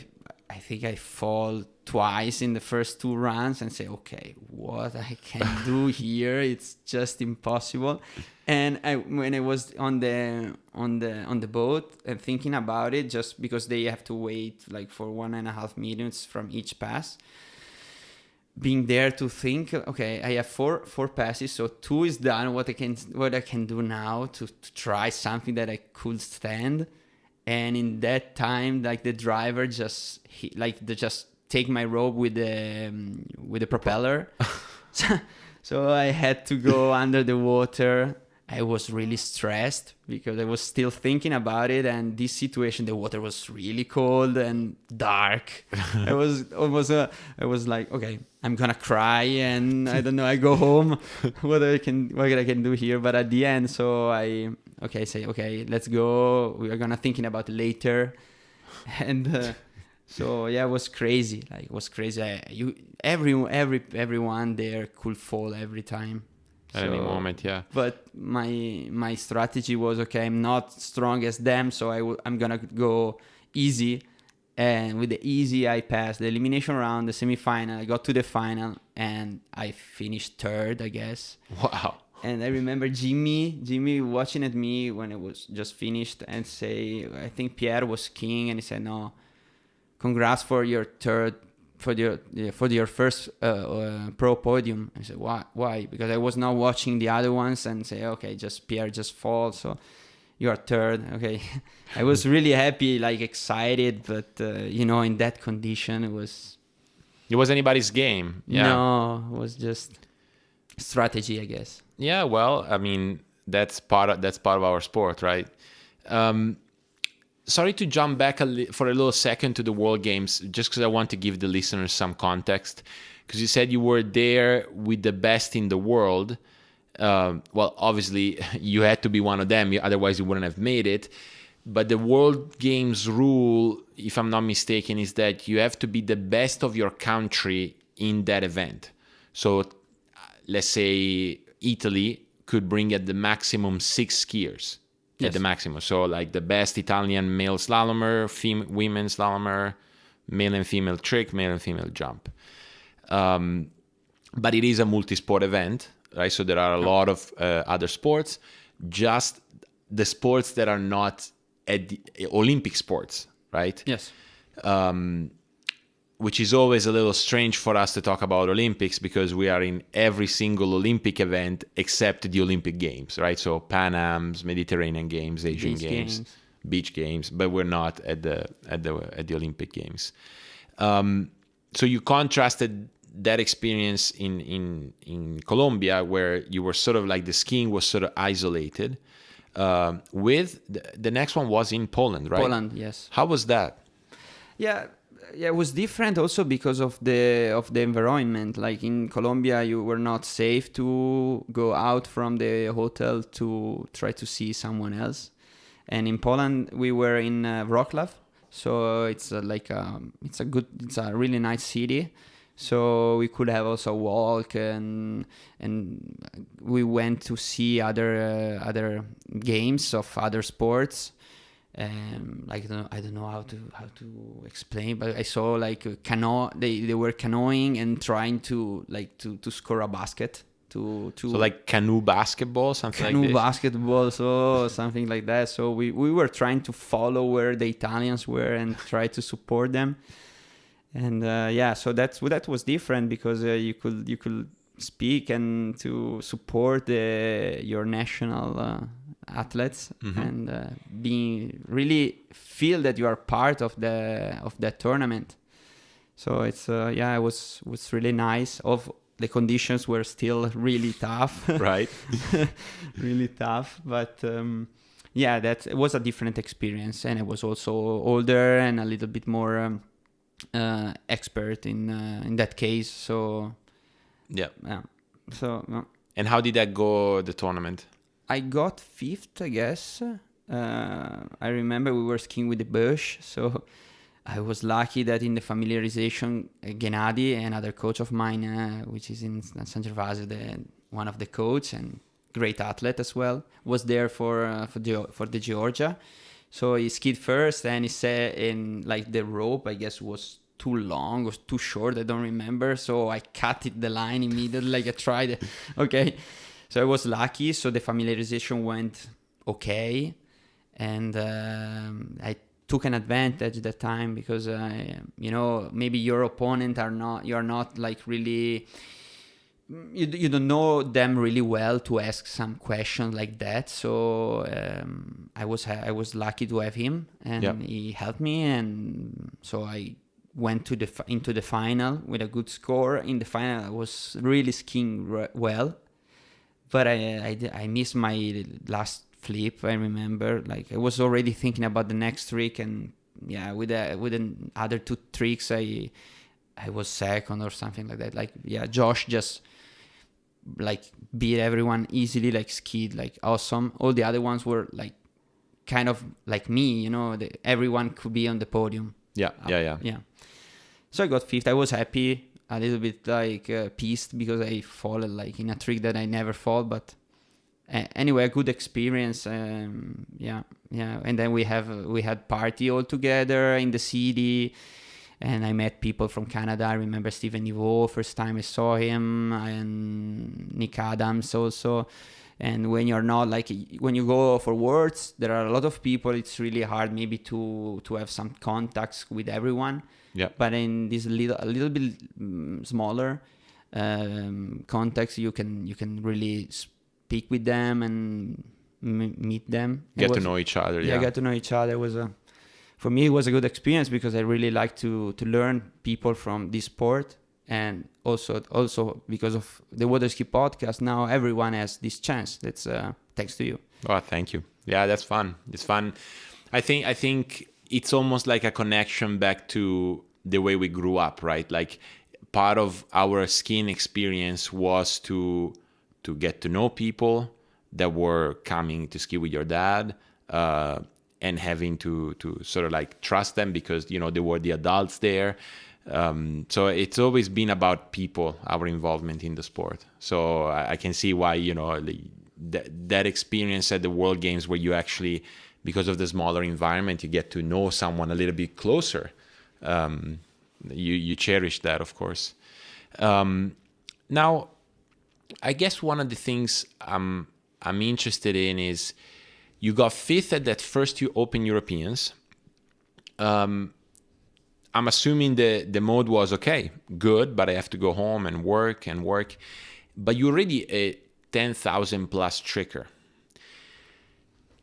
think I fall twice in the first 2 runs and say, okay, what I can do here? It's just impossible. And when I was on the boat and thinking about it, just because they have to wait like for 1.5 minutes from each pass, being there to think, okay, I have four passes, so 2 is done. What I can do now to try something that I could stand. And in that time, like, the driver just take my rope with the propeller. So I had to go under the water. I was really stressed because I was still thinking about it, and this situation, the water was really cold and dark. I was like, okay, I'm gonna cry, and I don't know, I go home. what I can do here? But at the end, so I say, okay, let's go. We are gonna thinking about it later, and so yeah, it was crazy. Like, it was crazy. Everyone there could fall every time. At any moment, yeah. But my strategy was, okay, I'm not strong as them, so I'm gonna go easy. And with the easy, I passed the elimination round, the semi-final. I got to the final, and I finished 3rd, I guess. Wow. And I remember Jimmy watching at me when it was just finished and say, I think Pierre was skiing, and he said, no, congrats for your 3rd, for your first pro podium. I said, why? Because I was not watching the other ones and say, okay, Pierre just falls, so you are 3rd. Okay. I was really happy, like, excited, but in that condition, it was anybody's game. Yeah. No, it was just strategy, I guess. Yeah, well, I mean, that's part of our sport, right? Sorry to jump back for a little second to the World Games, just because I want to give the listeners some context. Because you said you were there with the best in the world. Well, obviously you had to be one of them, otherwise you wouldn't have made it. But the World Games rule, if I'm not mistaken, is that you have to be the best of your country in that event. So let's say Italy could bring at the maximum 6 skiers. Yes. At the maximum. So like the best Italian male slalomer, women slalomer, male and female trick, male and female jump. But it is a multi-sport event, right? So there are a lot of other sports, just the sports that are not at the Olympic sports, right? Yes. Which is always a little strange for us to talk about Olympics because we are in every single Olympic event except the Olympic Games, right? So Pan Am's, Mediterranean Games, Asian Games, Beach Games, but we're not at the Olympic Games. So you contrasted that experience in Colombia, where you were sort of like the skiing was sort of isolated. With the next one was in Poland, right? Poland, yes. How was that? Yeah, it was different also because of the environment. Like in Colombia, you were not safe to go out from the hotel to try to see someone else. And in Poland, we were in Wrocław, so it's it's a really nice city. So we could have also a walk, and we went to see other games of other sports. Like I don't know how to explain, but I saw like canoe. They were canoeing and trying to score a basket. So like canoe basketball, something like this? Canoe basketball, so something like that. So we were trying to follow where the Italians were and try to support them. And so that was different because you could speak and to support your national athletes, mm-hmm. and really feel that you are part of that tournament. So it's it was really nice. The conditions were still really tough, right? Really tough, but that it was a different experience, and I was also older and a little bit more expert in that case. So and how did that go, the tournament? I got 5th, I guess. I remember we were skiing with the bush, so I was lucky that in the familiarization, Gennady, another coach of mine, which is in San Gervasio, one of the coach and great athlete as well, was there for the Georgia. So he skied first, and he said the rope, I guess, was too long, was too short, I don't remember. So I cut the line immediately, I tried it. Okay. So I was lucky. So the familiarization went okay. And I took an advantage that time because, maybe your opponent you're not like really... You don't know them really well to ask some questions like that. So I was lucky to have him, and he helped me, and so I went into the final with a good score. In the final, I was really skiing well, but I missed my last flip. I remember, I was already thinking about the next trick, and with the other 2 tricks, I was second or something like that. Josh just beat everyone easily, skied awesome. All the other ones were kind of like me, everyone could be on the podium. Yeah. So I got 5th. I was happy, a little bit pissed because I fallen in a trick that I never fall, but anyway, a good experience. And then we had party all together in the city. And I met people from Canada. I remember Stephen Niveau, first time I saw him, and Nick Adams also. And when you're not when you go for Worlds, there are a lot of people. It's really hard maybe to have some contacts with everyone. Yeah. But in this a little bit smaller context, you can really speak with them and meet them. Get to know each other. Yeah, get to know each other. For me, it was a good experience because I really like to learn people from this sport, and also because of the Water Ski Podcast, now everyone has this chance. That's thanks to you. Oh, thank you. Yeah, that's fun. It's fun. I think it's almost like a connection back to the way we grew up, right? Like part of our skiing experience was to get to know people that were coming to ski with your dad, and having to sort of like trust them because, you know, they were the adults there. So it's always been about people, our involvement in the sport. So I can see why, you know, that experience at the World Games where you actually, because of the smaller environment, you get to know someone a little bit closer. You cherish that, of course. Now, I guess one of the things I'm interested in is you got fifth at that first Open Europeans. I'm assuming the mode was okay, good, but I have to go home and work. But you're already a 10,000 plus tricker.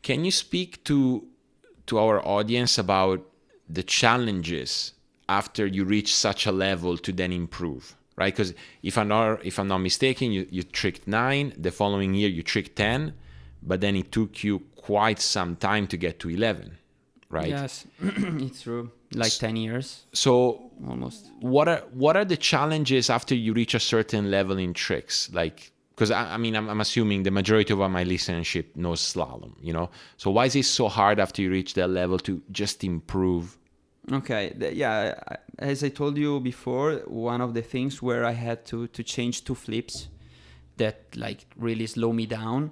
Can you speak to our audience about the challenges after you reach such a level to then improve, right? Because if I'm not mistaken, you tricked 9, the following year you tricked 10, but then it took you quite some time to get to 11, right? Yes, it's true. Like 10 years. So almost. What are the challenges after you reach a certain level in tricks? Like, because I'm assuming the majority of my listenership knows slalom, you know? So why is it so hard after you reach that level to just improve? Okay, as I told you before, one of the things where I had to change 2 flips that like really slow me down.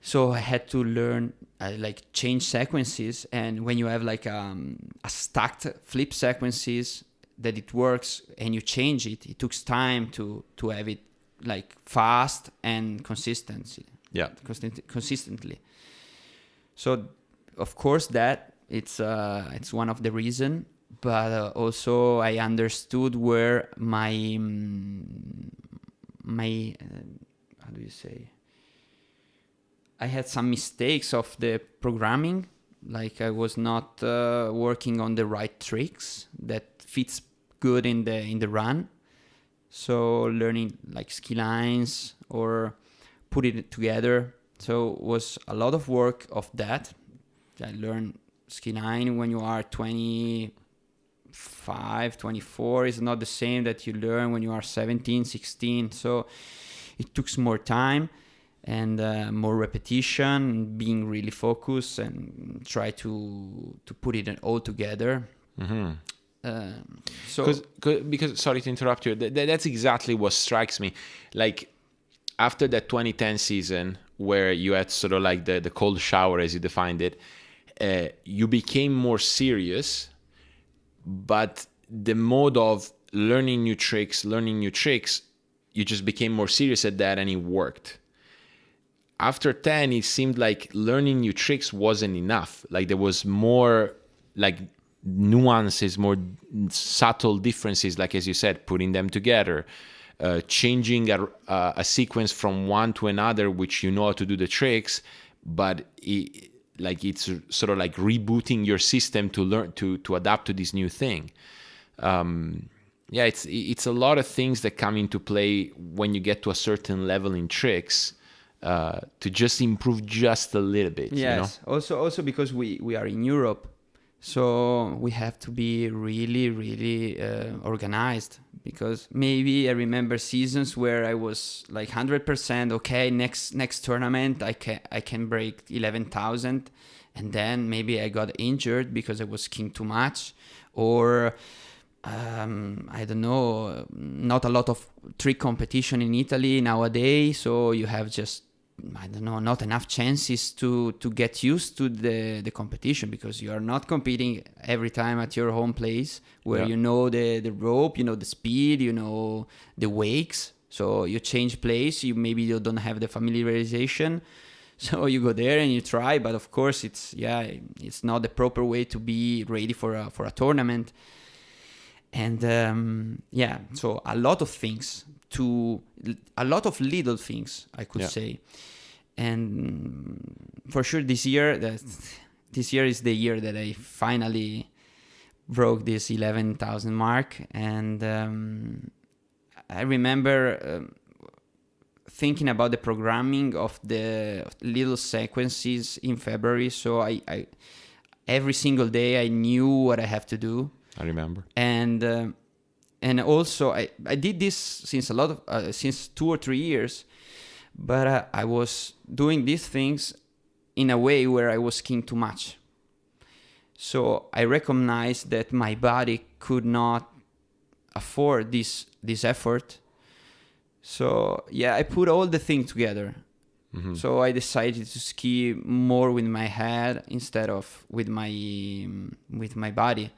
So I had to learn like change sequences, and when you have like a stacked flip sequences that it works and you change it, it took time to have it like fast and consistently. So of course that it's one of the reason, but also I understood where my how do you say, I had some mistakes of the programming, like I was not working on the right tricks that fits good in the run. So learning like ski lines or putting it together. So it was a lot of work of that. I learned ski line when you are 25, 24 is not the same that you learn when you are 17, 16. So it took more time and more repetition, being really focused and try to put it all together. Mm-hmm. Because sorry to interrupt you, that's exactly what strikes me. Like after that 2010 season where you had sort of like the cold shower as you defined it, you became more serious, but the mode of learning new tricks, you just became more serious at that and it worked. After 10, it seemed like learning new tricks wasn't enough. Like there was more like nuances, more subtle differences, like as you said, putting them together, changing a sequence from one to another, which you know how to do the tricks, but it's sort of like rebooting your system to learn to adapt to this new thing. It's a lot of things that come into play when you get to a certain level in tricks, to just improve just a little bit. Yes. You know? Also because we are in Europe, so we have to be really, really organized. Because maybe I remember seasons where I was like 100%. Okay, next tournament I can break 11,000, and then maybe I got injured because I was skiing too much, or I don't know, not a lot of trick competition in Italy nowadays, so you have just, I don't know, not enough chances to get used to the competition, because you are not competing every time at your home place where you know the rope, you know the speed, you know the wakes. So you change place, you don't have the familiarization, so you go there and you try, but of course it's not the proper way to be ready for a tournament. And so a lot of little things, I could say. And for sure this year is the year that I finally broke this 11,000 mark. And I remember thinking about the programming of the little sequences in February. So I every single day I knew what I have to do. I remember. And And also I did this since 2 or 3 years, but I was doing these things in a way where I was skiing too much. So I recognized that my body could not afford this effort. So yeah, I put all the things together. Mm-hmm. So I decided to ski more with my head instead of with my body.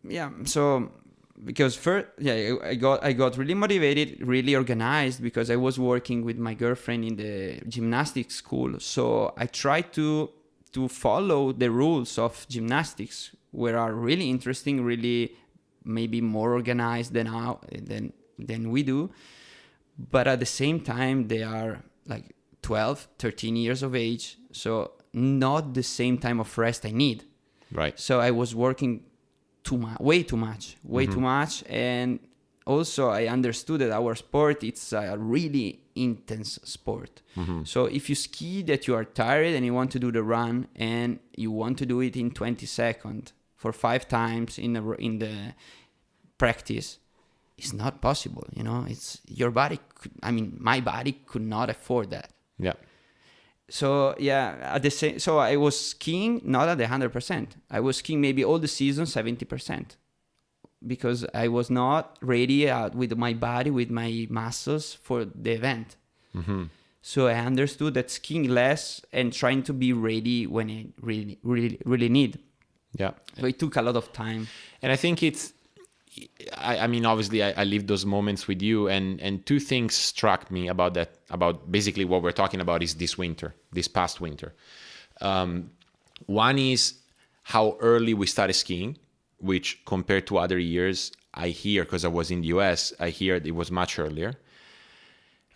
Yeah. So because first, yeah, I got really motivated, really organized, because I was working with my girlfriend in the gymnastics school. So I tried to follow the rules of gymnastics, which are really interesting, really maybe more organized than we do. But at the same time, they are like 12, 13 years of age. So not the same time of rest I need. Right. So I was working way too much. And also I understood that our sport, it's a really intense sport. Mm-hmm. So if you ski that you are tired and you want to do the run and you want to do it in 20 seconds for 5 times in the practice, it's not possible. It's your body. My body could not afford that. Yeah. So yeah, so I was skiing not at 100%. I was skiing maybe all the season 70%, because I was not ready with my body, with my muscles for the event. Mm-hmm. So I understood that skiing less and trying to be ready when I really, really, really need. Yeah. So it took a lot of time. And I think obviously I lived those moments with you, and 2 things struck me about that, about basically what we're talking about is this past winter. One is how early we started skiing, which compared to other years, I hear, because I was in the US, I hear it was much earlier.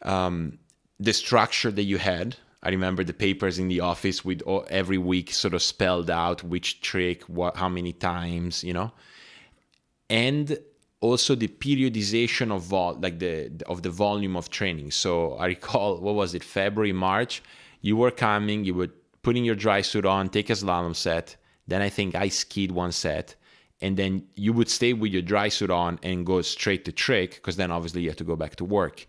The structure that you had, I remember the papers in the office with every week sort of spelled out which trick, how many times, and also the periodization of the volume of training. So I recall, what was it, February, March, you were coming, you were putting your dry suit on, take a slalom set, then I think I skied 1 set, and then you would stay with your dry suit on and go straight to trick, because then obviously you have to go back to work.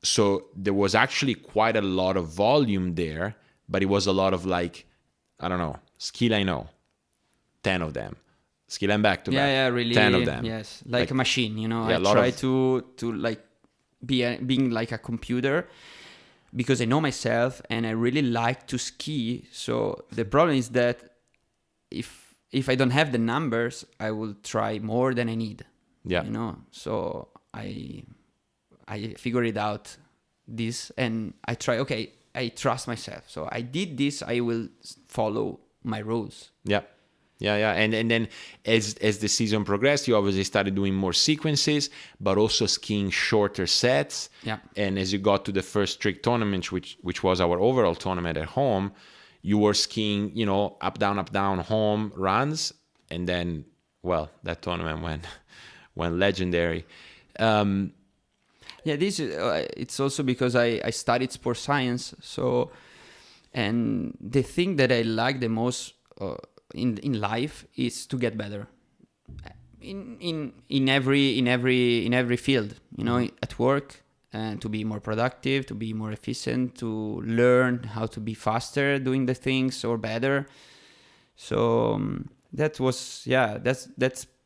So there was actually quite a lot of volume there, but it was a lot of ski line 10 of them. Ski line back to back. Yeah, really. 10 of them. Yes, like a machine, Yeah, I try to like being like a computer, because I know myself and I really like to ski. So the problem is that if I don't have the numbers, I will try more than I need. Yeah. So I figured it out this, and I try, okay, I trust myself. So I did this, I will follow my rules. Yeah. Yeah. And then as the season progressed, you obviously started doing more sequences, but also skiing shorter sets. Yeah. And as you got to the first trick tournament, which was our overall tournament at home, you were skiing, up, down, home runs. And then, well, that tournament went legendary. Yeah, this is, it's also because I studied sports science. So, and the thing that I like the most in life is to get better in every field, at work, and to be more productive, to be more efficient, to learn how to be faster doing the things or better. So that's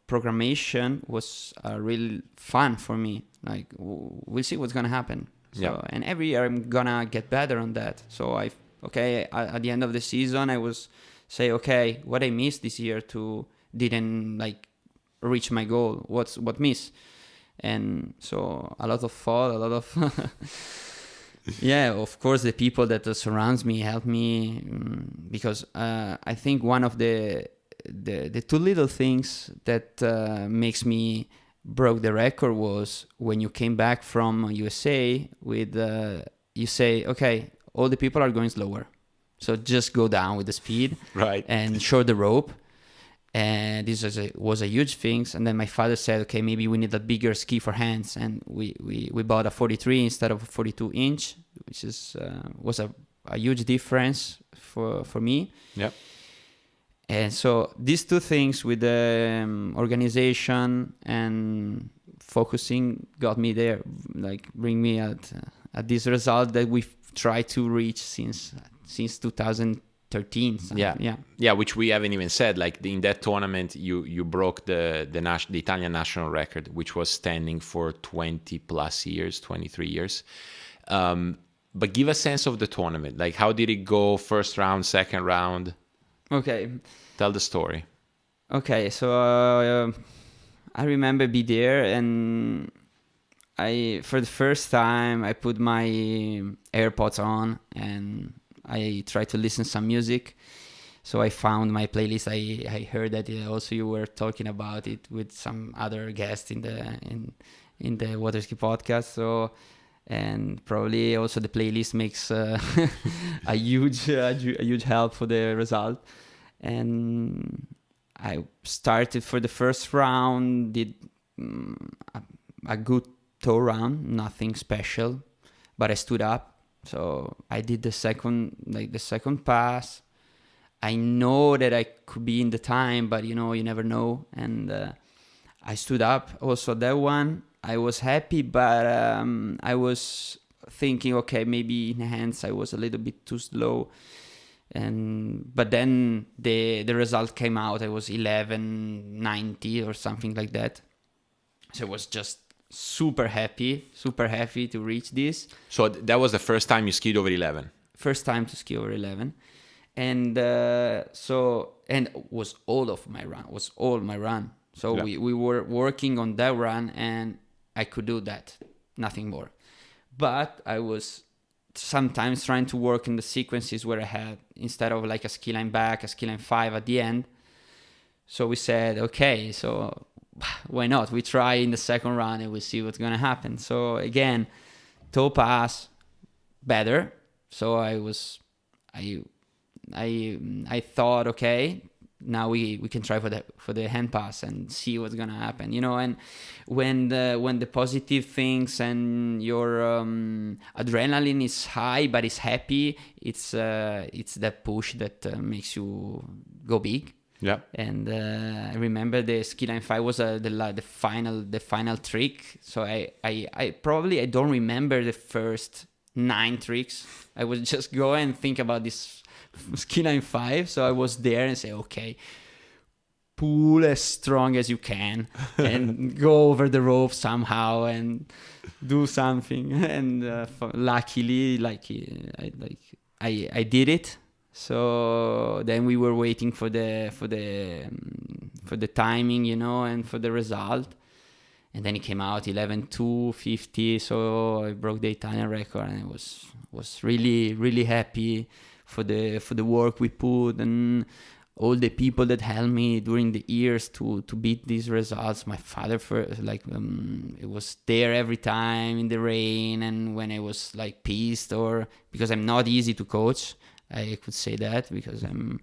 programmation was really fun for me. Like, we'll see what's gonna happen. So, and every year I'm gonna get better on that. So at the end of the season, I was say, okay, what I missed this year didn't reach my goal. What missed? And so a lot of thought, a lot of yeah, of course the people that surrounds me help me, because I think one of the 2 little things that makes me broke the record was when you came back from USA with you say, okay, all the people are going slower, so just go down with the speed, right, and short the rope. And this was a huge thing. And then my father said, okay, maybe we need a bigger ski for hands, and we bought a 43 instead of a 42 inch, which was a huge difference for me. Yeah. And so these two things with the organization and focusing got me there, like bring me at this result that we've tried to reach since 2013. Yeah, which we haven't even said. Like in that tournament, you broke the Italian national record, which was standing for 20 plus years, 23 years. But give a sense of the tournament. Like, how did it go? First round, second round? Okay. Tell the story. Okay, so I remember be there, and for the first time I put my AirPods on and I tried to listen some music. So I found my playlist. I heard that also you were talking about it with some other guests in the Waterski podcast. So, and probably also the playlist makes a huge help for the result. And I started for the first round, did a good toe round, nothing special, but I stood up. So I did the second pass. I know that I could be in the time, but you never know. And I stood up also that one. I was happy, but I was thinking, okay, maybe in hands I was a little bit too slow. But then the result came out. I was 11.90 or something like that. So I was just super happy to reach this. So that was the first time you skied over 11? First time to ski over 11. And was all my run. So yeah. we were working on that run and I could do that, nothing more. But I was sometimes trying to work in the sequences where I had, instead of like a ski line back, a ski line 5 at the end. So we said, okay, so why not? We try in the second run and we see what's going to happen. So again, toe pass, better. So I thought, okay, now we can try for the hand pass and see what's gonna happen, And when the positive things and your adrenaline is high but is happy, it's that push that makes you go big. Yeah. And I remember the ski line 5 was the final trick. So I probably don't remember the first 9 tricks. I would just go and think about this ski line 5. So I was there and say, okay, pull as strong as you can and go over the rope somehow and do something. And luckily, I did it. So then we were waiting for the timing, and for the result. And then it came out 11.250. So I broke the Italian record, and I was really, really happy for the work we put and all the people that helped me during the years to beat these results. My father, it was there every time in the rain, and when I was like pissed, or because I'm not easy to coach, I could say that, because I'm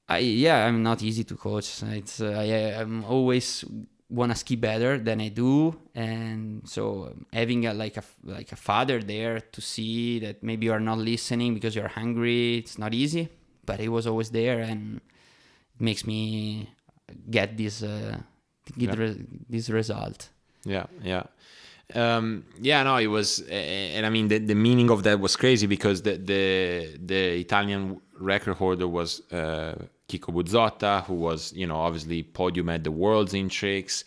not easy to coach. I'm always want to ski better than I do, and so having a father there to see that maybe you are not listening because you're hungry, it's not easy, but he was always there, and it makes me get this result. It was, and I mean the meaning of that was crazy, because the Italian record holder was Chico Buzzotta, who was obviously podium at the Worlds in tricks.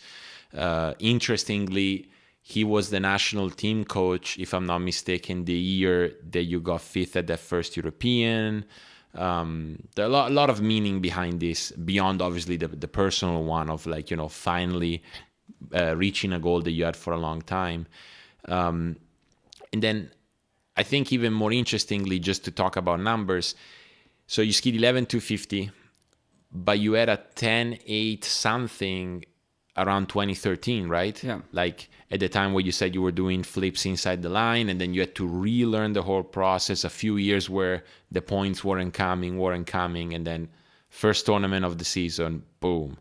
Interestingly, he was the national team coach, if I'm not mistaken, the year that you got 5th at that first European. There are a lot of meaning behind this, beyond obviously the personal one of finally reaching a goal that you had for a long time. And then I think even more interestingly, just to talk about numbers, so you skied 11.250, but you had a 10.8 something around 2013, right? Yeah. Like at the time where you said you were doing flips inside the line, and then you had to relearn the whole process, a few years where the points weren't coming, and then first tournament of the season, boom,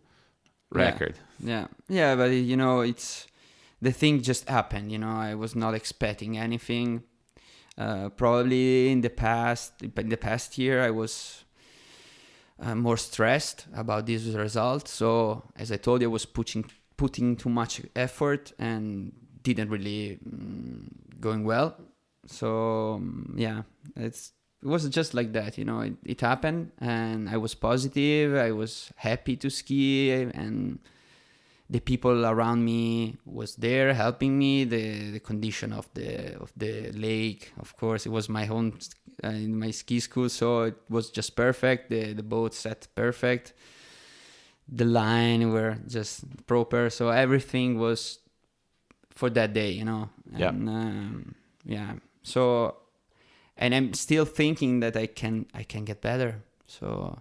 record. Yeah, but it's the thing just happened. I was not expecting anything. Probably in the past year, I was more stressed about this result. So as I told you, I was putting too much effort and didn't really going well. So it was just like that, it happened, and I was positive. I was happy to ski, and the people around me was there helping me. The condition of the lake, of course, it was my home in my ski school, so it was just perfect. The boat set perfect, the line were just proper, so everything was for that day, and so, and I'm still thinking that I can get better. So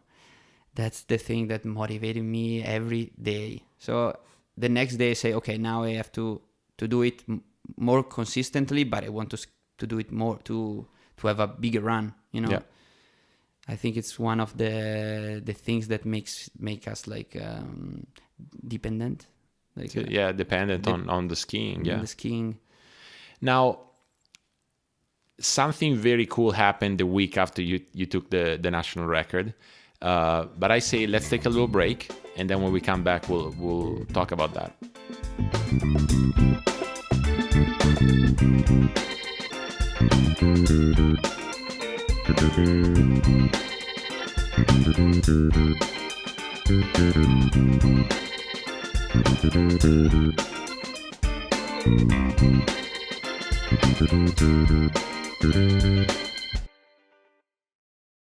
that's the thing that motivated me every day. So the next day I say, okay, now I have to do it more consistently, but I want to do it more to have a bigger run, I think it's one of the things that make us like dependent, like dependent on the skiing. The skiing. Now, something very cool happened the week after you took the national record, but I say let's take a little break, and then when we come back we'll talk about that.